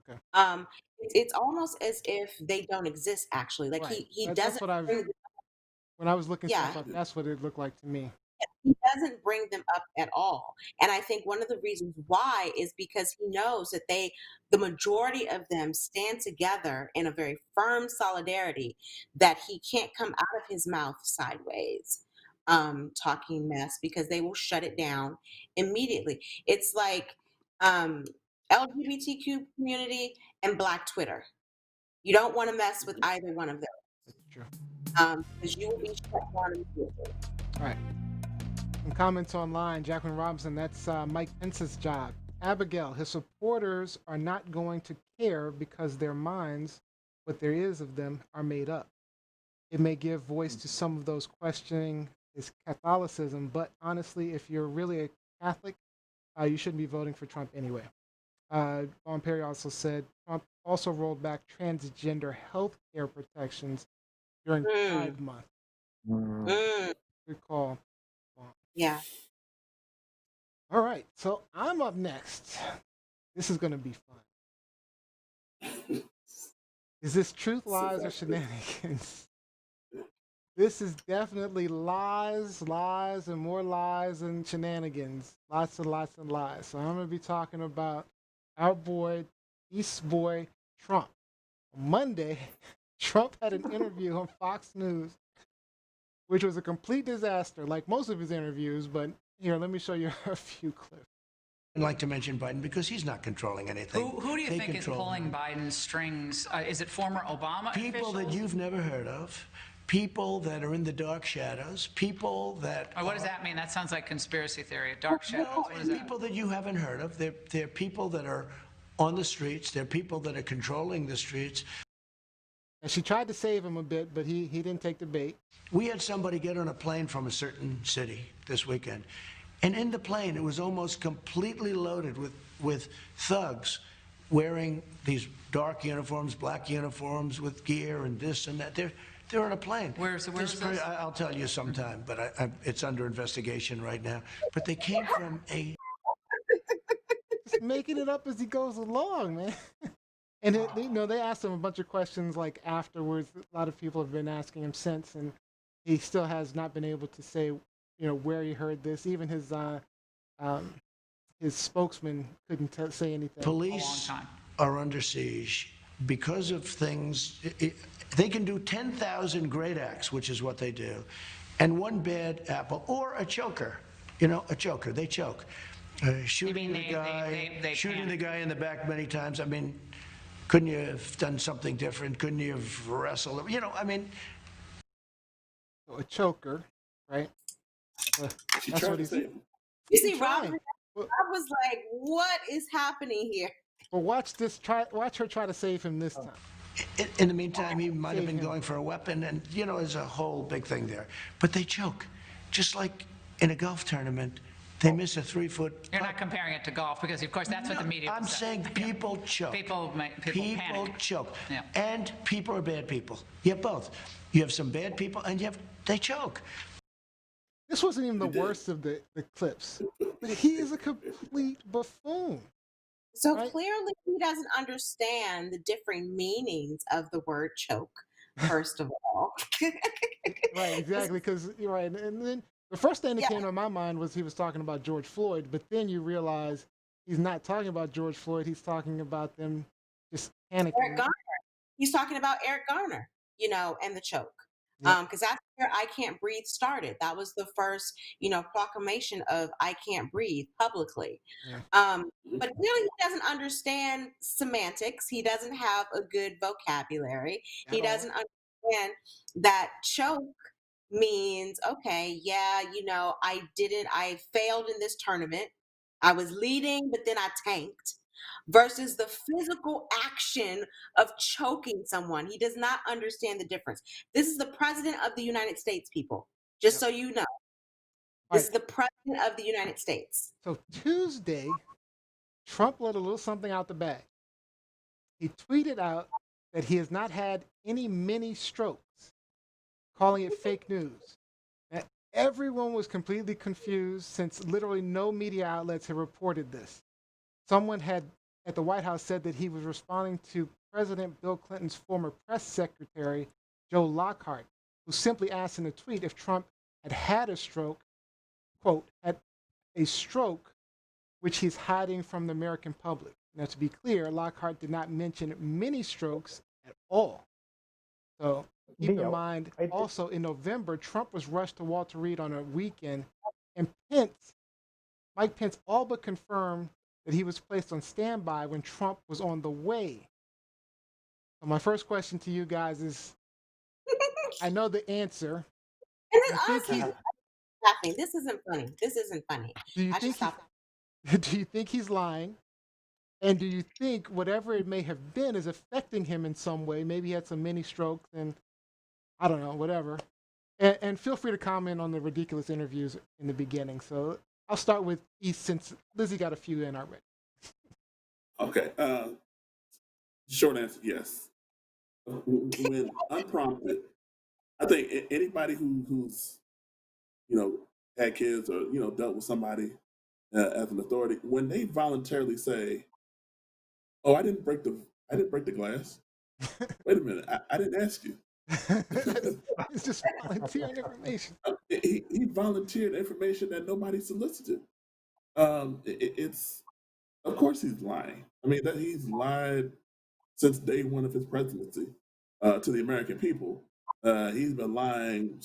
Okay, It's almost as if they don't exist. Actually, like right. he That's doesn't what I've bring. when I was looking Yeah, stuff up. That's what it looked like to me. he doesn't bring them up at all. And I think one of the reasons why is because he knows that the majority of them stand together in a very firm solidarity, that he can't come out of his mouth sideways talking mess, because they will shut it down immediately. It's like um, LGBTQ community and Black Twitter. You don't want to mess with either one of them, That's true. because you will be shut down immediately. All right. Some comments online. Jacqueline Robinson, that's Mike Pence's job. Abigail, his supporters are not going to care because their minds, what there is of them, are made up. It may give voice to some of those questioning his Catholicism, but honestly, if you're really a Catholic, you shouldn't be voting for Trump anyway. Vaughn Perry also said Trump also rolled back transgender health care protections during Mm, Pride Month. Mm. mm, Good call. Vaughn. yeah. All right, so I'm up next. This is going to be fun. Is this truth, lies, or shenanigans? This is definitely lies, lies, and more lies and shenanigans. Lots and lots and lies. So I'm going to be talking about our boy, East Boy Trump. On Monday, Trump had an interview on Fox News which was a complete disaster, like most of his interviews. But here, let me show you a few clips. I'd like to mention Biden because he's not controlling anything. Who do you They think is control pulling him. Biden's strings? Is it former Obama People that officials? you've never heard of, people that are in the dark shadows, people that. What does that mean? That sounds like conspiracy theory. Dark shadows. No, What is that? people that you haven't heard of. They're people that are on the streets. They're people that are controlling the streets. And she tried to save him a bit, but he didn't take the bait. We had somebody get on a plane from a certain city this weekend. And in the plane, it was almost completely loaded with thugs wearing these dark uniforms, black uniforms with gear and this and that. They're on a plane. Where's this? I'll tell you sometime, but it's under investigation right now. But they came from a... Just making it up as he goes along, man. And they asked him a bunch of questions like afterwards. A lot of people have been asking him since, and he still has not been able to say, where he heard this. Even his spokesman couldn't say anything. Police are under siege because of things. They can do 10,000 great acts, which is what they do, and one bad apple or a choker. A choker. They choke. Shooting the guy in the back many times. I mean, couldn't you have done something different? Couldn't you have wrestled? A choker, right? That's what he said. You see, Rob was like, "What is happening here?" Well, watch her try to save him this time. In the meantime, he might have been going for a weapon, and there's a whole big thing there. But they choke, just like in a golf tournament. They miss a 3-foot. You're not comparing it to golf because, of course, that's what the media. I'm saying people choke. People panic. Choke. Yeah. And people are bad people. You have both. You have some bad people, and they choke. This wasn't even the worst of the clips. But he is a complete buffoon. So clearly he doesn't understand the different meanings of the word choke, first of all. Right, exactly, because you're right. And then the first thing that came to my mind was he was talking about George Floyd, but then you realize he's not talking about George Floyd. He's talking about them just panicking. Eric Garner. He's talking about Eric Garner, and the choke. Because that's where I Can't Breathe started. That was the first, proclamation of I can't breathe publicly. Yeah. But clearly he doesn't understand semantics. He doesn't have a good vocabulary. He doesn't understand that choke means, okay, I failed in this tournament. I was leading, but then I tanked. Versus the physical action of choking someone. He does not understand the difference. This is the president of the United States, people. Just so you know. This is the president of the United States. So Tuesday, Trump let a little something out the bag. He tweeted out that he has not had any mini strokes, calling it fake news. Now, everyone was completely confused since literally no media outlets had reported this. Someone had at the White House said that he was responding to President Bill Clinton's former press secretary, Joe Lockhart, who simply asked in a tweet if Trump had a stroke, quote, had a stroke which he's hiding from the American public. Now, to be clear, Lockhart did not mention many strokes at all. So keep in mind, also in November, Trump was rushed to Walter Reed on a weekend, and Mike Pence all but confirmed that he was placed on standby when Trump was on the way. So my first question to you guys is, I know the answer. And then honestly, laughing. This isn't funny. This isn't funny. Do you think he's lying? And do you think whatever it may have been is affecting him in some way? Maybe he had some mini strokes and I don't know, whatever. And feel free to comment on the ridiculous interviews in the beginning. So I'll start with East since Lizzie got a few in already. Okay. Short answer, yes. When unprompted, I think anybody who's had kids or dealt with somebody as an authority, when they voluntarily say, "Oh, I didn't break the glass." Wait a minute, I didn't ask you. It's just volunteering information. He volunteered information that nobody solicited. It's of course he's lying. I mean, that he's lied since day one of his presidency to the American people. He's been lying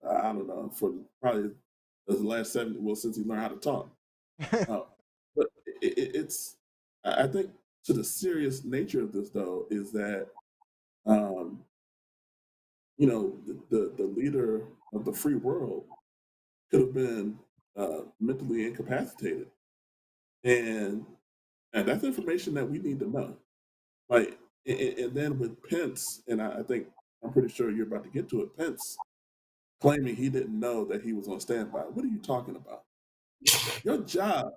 I don't know, for probably the last 70, well, since he learned how to talk. Uh, but it's, I think, to the serious nature of this though is that, um, the leader of the free world could have been mentally incapacitated, and that's information that we need to know. Like, and then with Pence, and I think I'm pretty sure you're about to get to it. Pence claiming he didn't know that he was on standby. What are you talking about? Your job,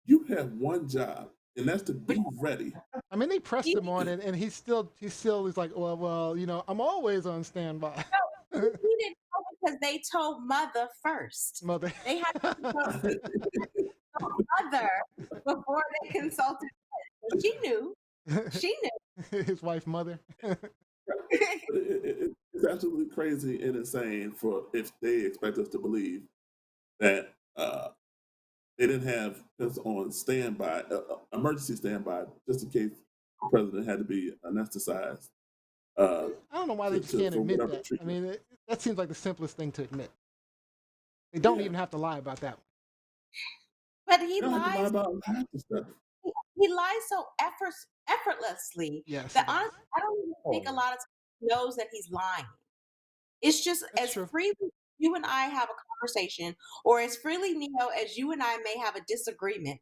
you have one job, and that's to be ready. I mean, they pressed He, him on it, and he's like, well, I'm always on standby. no, he didn't know because they told mother first. Mother. They had to consult mother before they consulted. So she knew. She knew. His wife, mother. It's absolutely crazy and insane for if they expect us to believe that they didn't have Pence on standby, emergency standby, just in case the president had to be anesthetized. I don't know why they just can't for admit whatever that. I treatment. mean, that seems like the simplest thing to admit. They don't Yeah, even have to lie about that one. But he you don't have to lie lies. about half the stuff. He lies so effortlessly Yes, that he does. honestly, I don't even think a Oh, lot of times he knows that he's lying. It's just That's as true. freely you and I have a conversation, or as freely, Neo, as you and I may have a disagreement.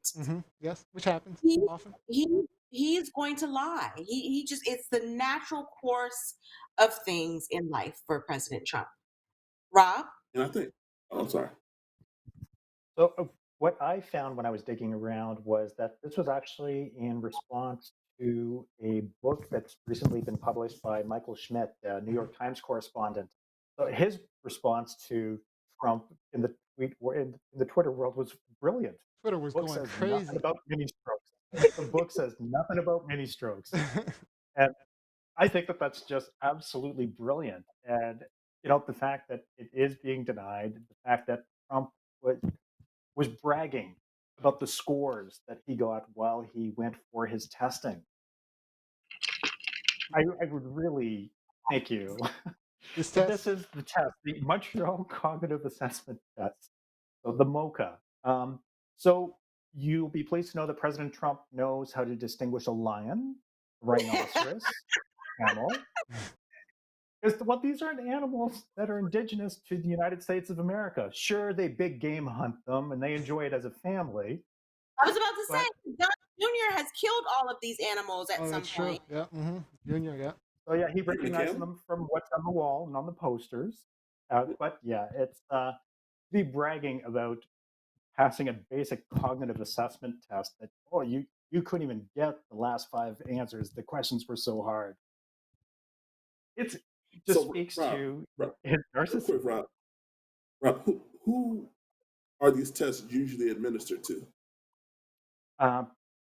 Yes, which happens He often. he's going to lie. He just it's the natural course of things in life for President Trump. Rob? And I think, oh, I'm sorry. so what I found when I was digging around was that this was actually in response to a book that's recently been published by Michael Schmidt, a New York Times correspondent. So his response to Trump in the in the Twitter world was brilliant. Twitter was The book going says nothing crazy. about mini strokes. The book says nothing about mini strokes, and I think that that's just absolutely brilliant. And the fact that it is being denied, the fact that Trump was bragging about the scores that he got while he went for his testing. I would really thank you. This So this test, is the test, the Montreal Cognitive Assessment Test, so the MOCA. So you'll be pleased to know that President Trump knows how to distinguish a lion, rhinoceros, camel. Because these aren't animals that are indigenous to the United States of America. Sure, they big game hunt them and they enjoy it as a family, I was about to but say Don Jr. has killed all of these animals at oh, some that's true. point. Yeah. Junior, yeah. so yeah, he Even the recognizes camel? them from what's on the wall and on the posters. But yeah, it's be bragging about passing a basic cognitive assessment test that you couldn't even get the last five answers. The questions were so hard. It just So, speaks Rob, to Rob, his real quick, narcissism. Rob, who are these tests usually administered to? uh,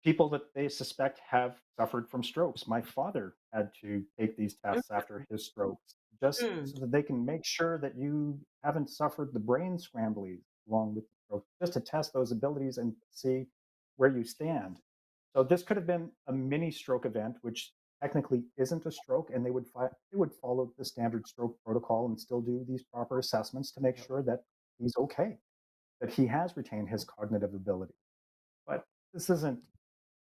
People that they suspect have suffered from strokes. My father had to take these tests after his strokes, just Mm. so that they can make sure that you haven't suffered the brain scramblies along with the stroke, just to test those abilities and see where you stand. So this could have been a mini stroke event, which technically isn't a stroke, and they would follow the standard stroke protocol and still do these proper assessments to make Yep. sure that he's okay, that he has retained his cognitive ability. But this isn't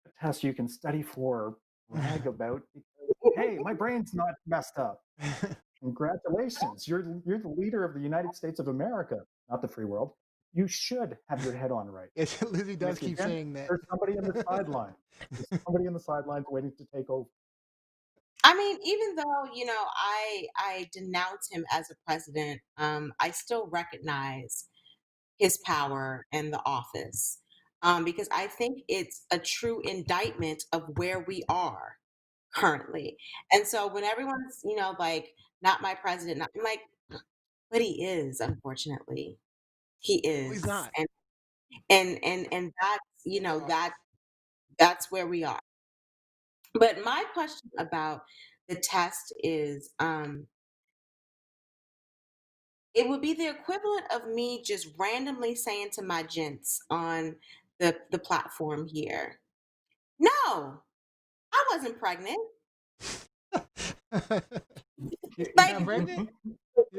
a test you can study for or brag about because, hey, my brain's not messed up. Congratulations. You're the leader of the United States of America, not the free world. You should have your head on right. Yes, Lizzie And does if you keep didn't, saying that. there's somebody in the sideline. There's somebody in the sidelines waiting to take over. I mean, even though I denounce him as a president, I still recognize his power and the office, because I think it's a true indictment of where we are currently. And so when everyone's like, not my president, I'm like, but he is, unfortunately, he No, he's is, not. and that's The office. that's where we are. But my question about the test is, it would be the equivalent of me just randomly saying to my gents on the platform here, "No, I wasn't pregnant." You're Like, not pregnant?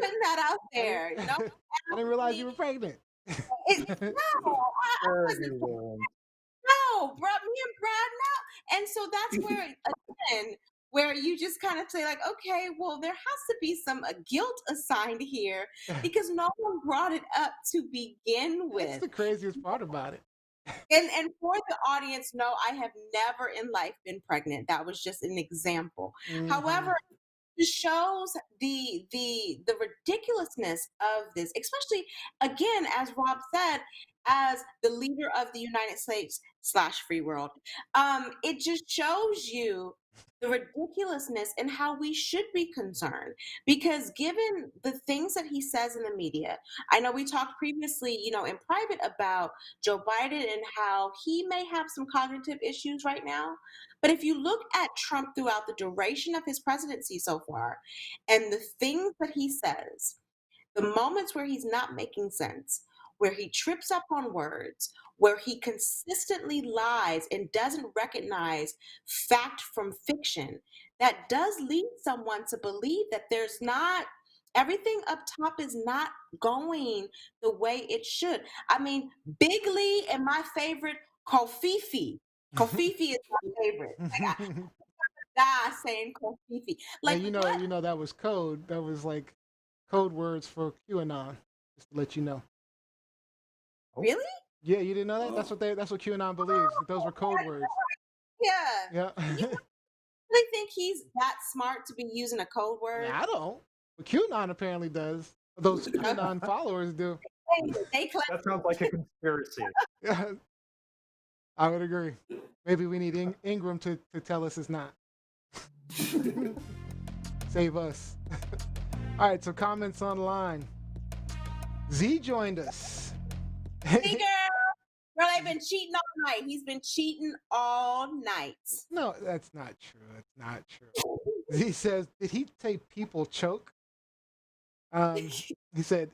putting that out there. No, I didn't realize you were pregnant. no, I wasn't. No, me and Brad, no. And so that's where, again, where you just kind of say, like, okay, well, there has to be some guilt assigned here because no one brought it up to begin That's with. the craziest part about it. And for the audience, no, I have never in life been pregnant. That was just an example. However, it shows the ridiculousness of this, especially again, as Rob said, as the leader of the United States / free world. It just shows you the ridiculousness and how we should be concerned because given the things that he says in the media, I know we talked previously, in private about Joe Biden and how he may have some cognitive issues right now. But if you look at Trump throughout the duration of his presidency so far, and the things that he says, the moments where he's not making sense, where he trips up on words, where he consistently lies and doesn't recognize fact from fiction, that does lead someone to believe that there's not everything up top is not going the way it should. I mean, Big Lee and my favorite, Kofifi. Kofifi is my favorite. Like, I die saying Kofifi. Like, yeah, you know that was code. That was like code words for QAnon. Just to let you know. Really? Yeah, you didn't know that? That's what QAnon believes. Those were code words. Yeah. Yeah. You really think he's that smart to be using a code word? I don't. But QAnon apparently does. Those QAnon followers do. That sounds like a conspiracy. Yeah, I would agree. Maybe we need Ingram to tell us it's not. Save us. All right, so comments online. Z joined us. Hey, girl, they've been cheating all night. He's been cheating all night. No, that's not true. That's not true. Z says, did he say people choke? He said,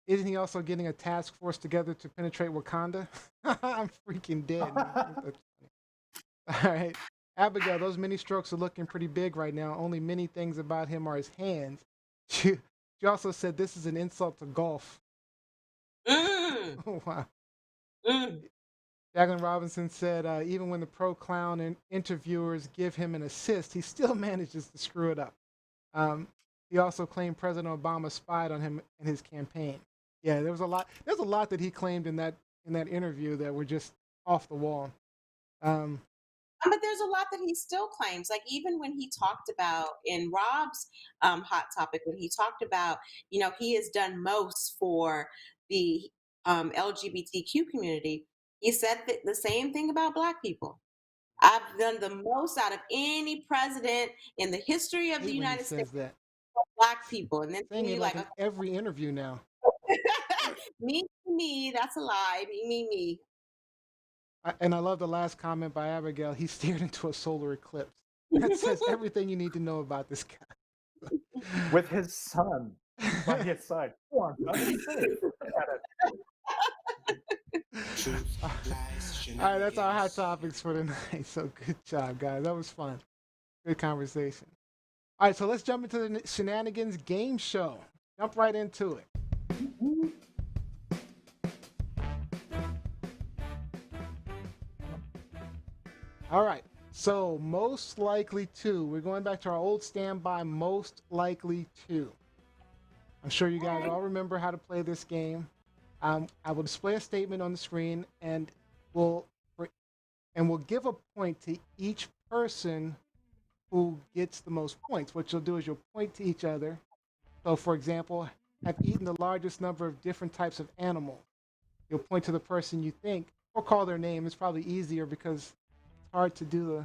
isn't he also getting a task force together to penetrate Wakanda? I'm freaking dead. All right. Abigail, those mini strokes are looking pretty big right now. Only many things about him are his hands. She also said this is an insult to golf. Oh, wow. Jacqueline Robinson said, even when the pro clown and interviewers give him an assist, he still manages to screw it up. He also claimed President Obama spied on him in his campaign. Yeah, there's a lot that he claimed in that interview that were just off the wall. But there's a lot that he still claims. Like even when he talked about in Rob's hot topic, when he talked about, he has done most for the LGBTQ community. He said the same thing about Black people. I've done the most out of any president in the history of the United States for Black people. And then saying it like in every interview now. me, that's a lie. Me. And I love the last comment by Abigail. He stared into a solar eclipse. That says everything you need to know about this guy. With his son by his side. Go on, son. All right, that's our hot topics for tonight. So good job, guys. That was fun. Good conversation. All right, so let's jump into the Shenanigans game show. Jump right into it. All right, so most likely to. We're going back to our old standby, most likely to. I'm sure you guys all remember how to play this game. I will display a statement on the screen, and we'll give a point to each person who gets the most points. What you'll do is you'll point to each other. So, for example, have eaten the largest number of different types of animals. You'll point to the person you think, or call their name. It's probably easier because it's hard to do the.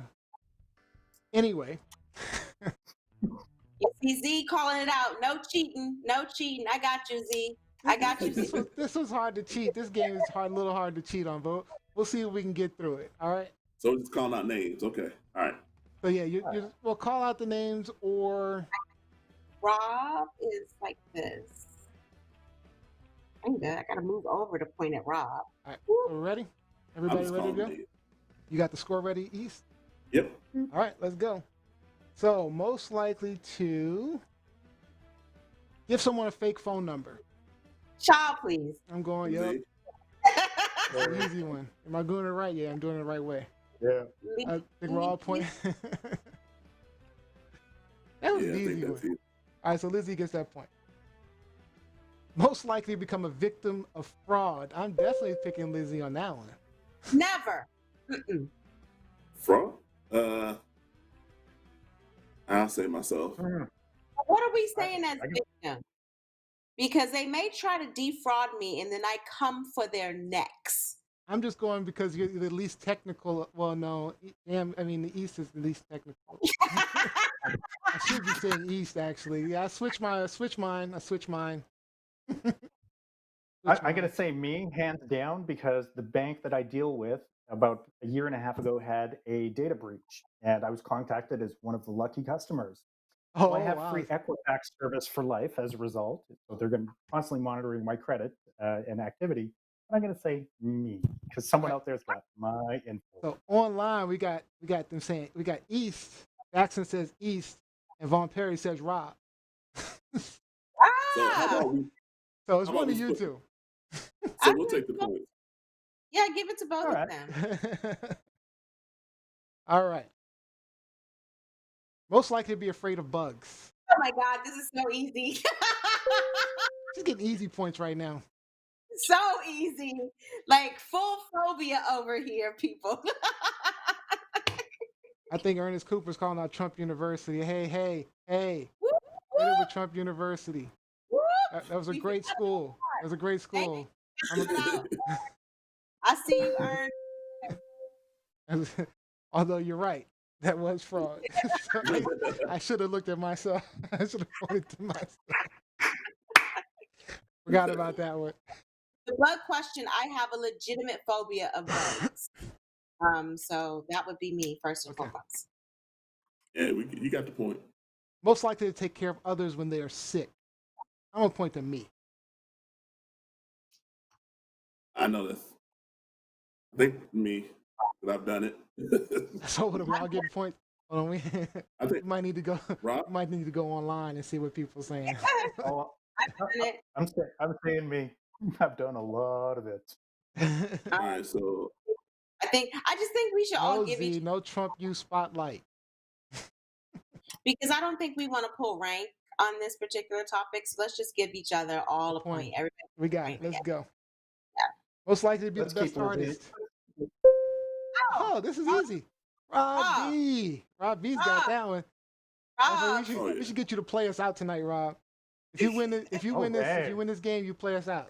Anyway. You see Z calling it out. No cheating. I got you, Z. I got you, Z. This was hard to cheat. This game is a little hard to cheat on, but we'll see if we can get through it. All right. So we're just calling out names. Okay. All right. So yeah, we'll call out the names or. Rob is like this. I'm good. I gotta move over to point at Rob. All right. So we're ready? Everybody ready to go? You got the score ready, East? Yep. All right, let's go. So most likely to. Give someone a fake phone number. Child, please. I'm going, yep. Easy. An easy one. Am I doing it right? Yeah, I'm doing it the right way. Yeah. I think we're all pointing. That was Yeah, an I think easy one. that's it. All right, so Lizzie gets that point. Most likely to become a victim of fraud. I'm definitely picking Lizzie on that one. Never. Mm-mm. Fraud? I'll say myself. What are we saying as I can- victim? Because they may try to defraud me and then I come for their necks. I'm just going because you're the least technical. Well, no, I mean the East is the least technical. I should be saying East actually. Yeah, I switch mine. I gotta say me, hands down, because the bank that I deal with about a year and a half ago had a data breach, and I was contacted as one of the lucky customers. Oh, So I have wow. free Equifax service for life as a result. So they're going to constantly monitoring my credit and activity. And I'm going to say me because someone out there's got my info. So online we got them saying we got East. Jackson says East, and Von Perry says Rob. So how Ah, about we? So it's How one about of we you split- two. So we'll take the points. yeah, give it to both All of right. them. All right. Most likely to be afraid of bugs. Oh my God, this is so easy. She's getting easy points right now. So easy. Like full phobia over here, people. I think Ernest Cooper's calling out Trump University. Hey. Hit it with Trump University. Whoop. That was a We great forgot school. It was a great school. Shout out. I see you, Ern. Although you're right, that was fraud. So I should have looked at myself. I should have pointed to myself. Forgot about that one. The bug question, I have a legitimate phobia of bugs. So that would be me first and Okay. foremost. Yeah, you got the point. Most likely to take care of others when they are sick. I'm gonna point to me. I know this. I think me, but I've done it. So we all get points. Hold on, we I think might need to go. Rob. We might need to go online and see what people are saying. Oh, I've done it. I'm saying me. I've done a lot of it. All right, so I just think we should all No give Z, each no Trump you spotlight. because I don't think we want to pull rank on this particular topic. So let's just give each other all a Good point. point. Everybody. We got it. Right, Let's yeah. go. Most likely to be Let's the best keep moving. artist. Oh, this is easy. Rob Rob. B. Rob B's got Rob. that one. Rob, We should get you to play us out tonight, Rob. If you win it, if you win this game, you play us out.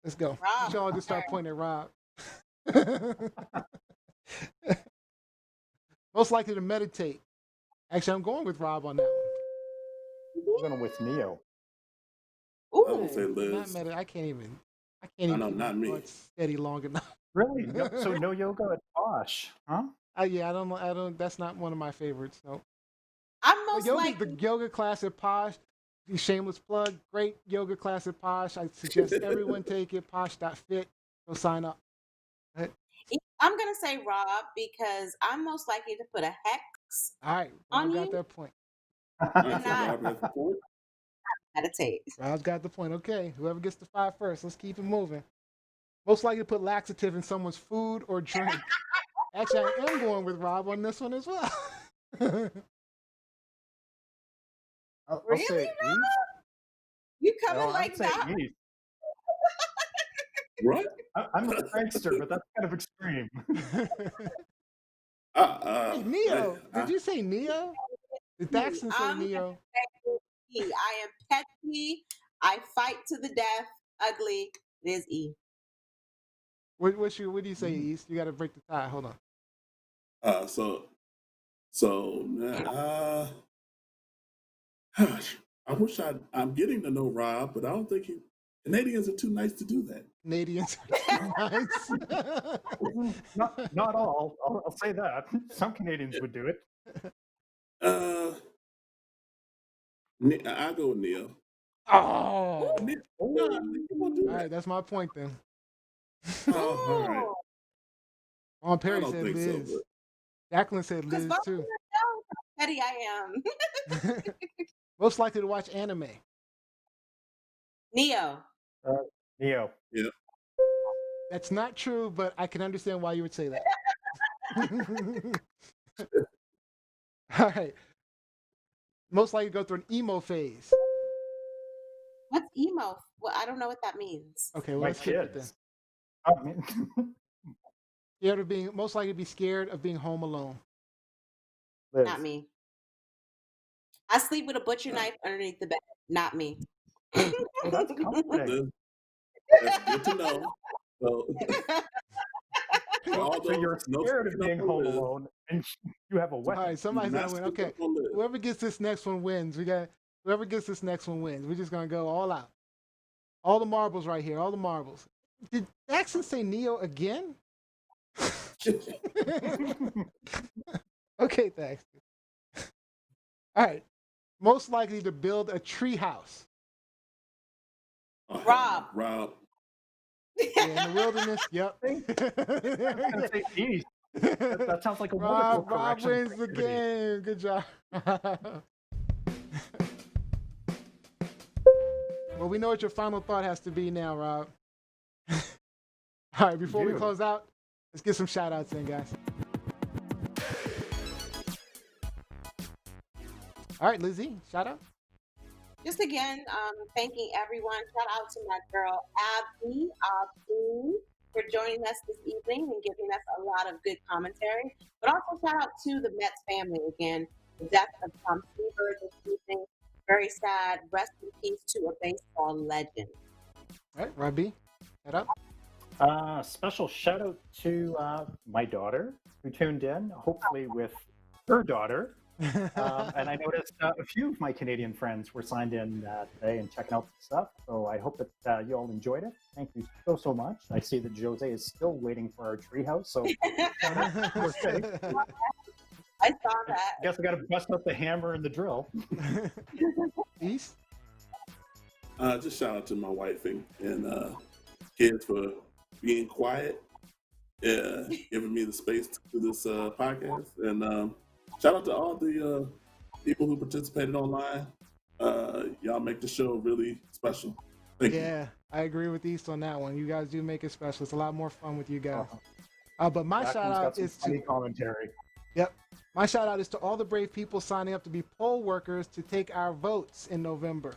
Let's go. Rob. We should all just start pointing at Rob. Most likely to meditate. Actually, I'm going with Rob on that one. I'm going with Neo. I will Ooh, say Liz. I can't even. I know, keep not my me. thoughts steady long enough. Really? So no yoga at Posh, huh? Yeah, I don't. That's not one of my favorites. No. I'm The most yoga, likely. the yoga class at Posh. Shameless plug. Great yoga class at Posh. I suggest everyone take it. Posh.fit. Go sign up. I'm gonna say Rob because I'm most likely to put a hex All right, on Rob got you. that point. All right, so Not- Rob has the point. Meditate. Rob's got the point. Okay, whoever gets the 5 first, let's keep it moving. Most likely to put laxative in someone's food or drink. Actually, I am going with Rob on this one as well. I'll Really, say Rob? East. You coming No, like I'd say that? East. What? I'm a prankster, but that's kind of extreme. Hey, Neo. I Did you say Neo? Did Daxton say I'm Neo? E. I am petty. I fight to the death. Ugly. It is E. What do you say, East? You got to break the tie. Hold on. Gosh, I wish I'm getting to know Rob, but I don't think Canadians are too nice to do that. Canadians are nice. Not all. I'll say that. Some Canadians would do it. I go with Neil. Oh. Neil, no, you won't do All that. right, that's my point then. Oh, all right. On I Perry don't said think so, Liz. but Jacqueline said Because Liz both of too. you know how petty I am. Most likely to watch anime. Neo. Neo. Yeah. That's not true, but I can understand why you would say that. All right. Most likely go through an emo phase. What's emo? Well, I don't know what that means. Okay, well, My let's skip it then. kids. Oh, man. Scared of being, most likely be scared of being home alone. Liz. Not me. I sleep with a butcher knife underneath the bed. Not me. Oh, that's comforting. That's good to know. So, So you're scared of being home alone, and you have a All weapon. right, somebody's gonna win. Okay, whoever gets this next one wins. Whoever gets this next one wins. We're just gonna go all out. All the marbles right here. All the marbles. Did Jackson say Neo again? Okay, thanks. All right. Most likely to build a tree house. Rob. Yeah, in the wilderness. Yep. That sounds like a Rob wonderful wins correction. the game. Good job. Well, we know what your final thought has to be now, Rob. All right, before we close out, let's get some shout outs in, guys. All right, Lizzie, shout out. Just again, thanking everyone. Shout out to my girl Abby for joining us this evening and giving us a lot of good commentary. But also shout out to the Mets family again. The death of Thompson this evening. Very sad. Rest in peace to a baseball legend. All right, Robbie, shout out. Special shout out to my daughter who tuned in, hopefully with her daughter. And I noticed a few of my Canadian friends were signed in today and checking out the stuff. So I hope that you all enjoyed it. Thank you so much. I see that Jose is still waiting for our treehouse. So I saw that. I guess I got to bust out the hammer and the drill. East? Just shout out to my wife and kids for being quiet, giving me the space to do this podcast. And shout out to all the people who participated online. Y'all make the show really special. Thank you. I agree with East on that one. You guys do make it special. It's a lot more fun with you guys. But my shout out is to commentary. Yep. My shout out is to all the brave people signing up to be poll workers to take our votes in November.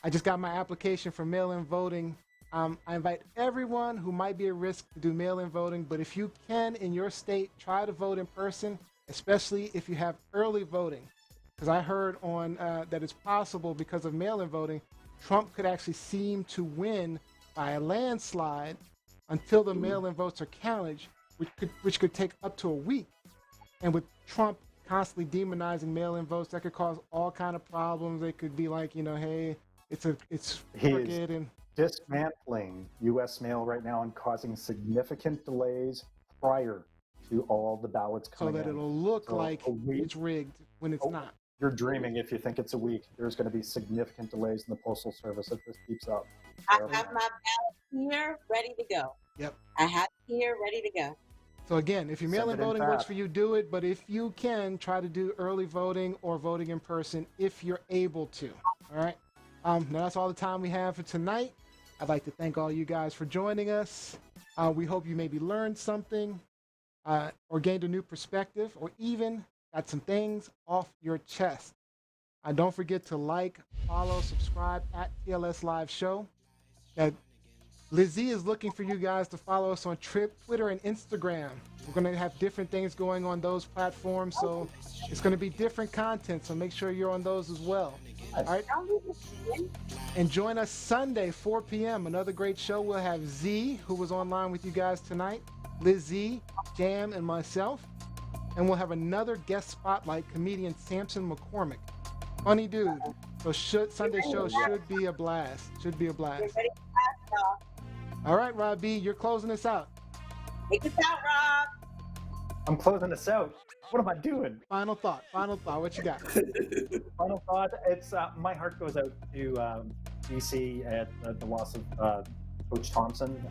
I just got my application for mail-in voting. I invite everyone who might be at risk to do mail-in voting, but if you can in your state, try to vote in person, especially if you have early voting. Because I heard on that it's possible because of mail-in voting, Trump could actually seem to by a landslide until the mail-in votes are counted, which could take up to a week. And with Trump constantly demonizing mail-in votes, that could cause all kind of problems. They could be like, hey, it's crooked and dismantling U.S. mail right now and causing significant delays prior to all the ballots coming in. So that it'll look like it's rigged when it's not. You're dreaming if you think it's a week. There's going to be significant delays in the Postal Service if this keeps up. I have my ballot here ready to go. Yep. I have it here ready to go. So again, if your mail-in voting works for you, do it. But if you can, try to do early voting or voting in person if you're able to. All right. Now that's all the time we have for tonight. I'd like to thank all you guys for joining us. We hope you maybe learned something or gained a new perspective or even got some things off your chest. Don't forget to like, follow, subscribe at TLS Live Show. Lizzie is looking for you guys to follow us on Twitter and Instagram. We're going to have different things going on those platforms, so it's going to be different content, so make sure you're on those as well. All right. And join us Sunday, 4 p.m. Another great show. We'll have Z, who was online with you guys tonight, Lizzie, Jam, and myself. And we'll have another guest spotlight, comedian Thompson McCormick. Funny dude. So Sunday show should be a blast. Should be a blast. All right, Rob B, you're closing us out. Take us out, Rob. I'm closing us out. What am I doing? Final thought. What you got? Final thought. It's my heart goes out to DC at the loss of Coach Thompson.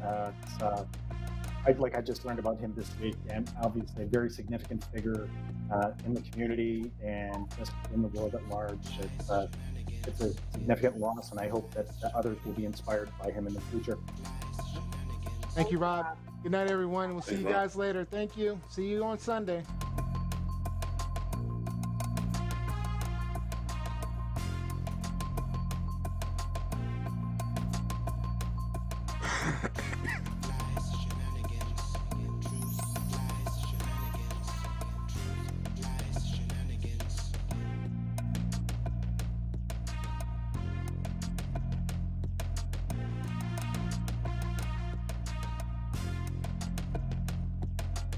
I just learned about him this week, and obviously a very significant figure in the community and just in the world at large. It's it's a significant loss, and I hope that others will be inspired by him in the future. Thank you, Rob. Good night, everyone. We'll see Thanks, you Rob. guys later. Thank you. See you on Sunday.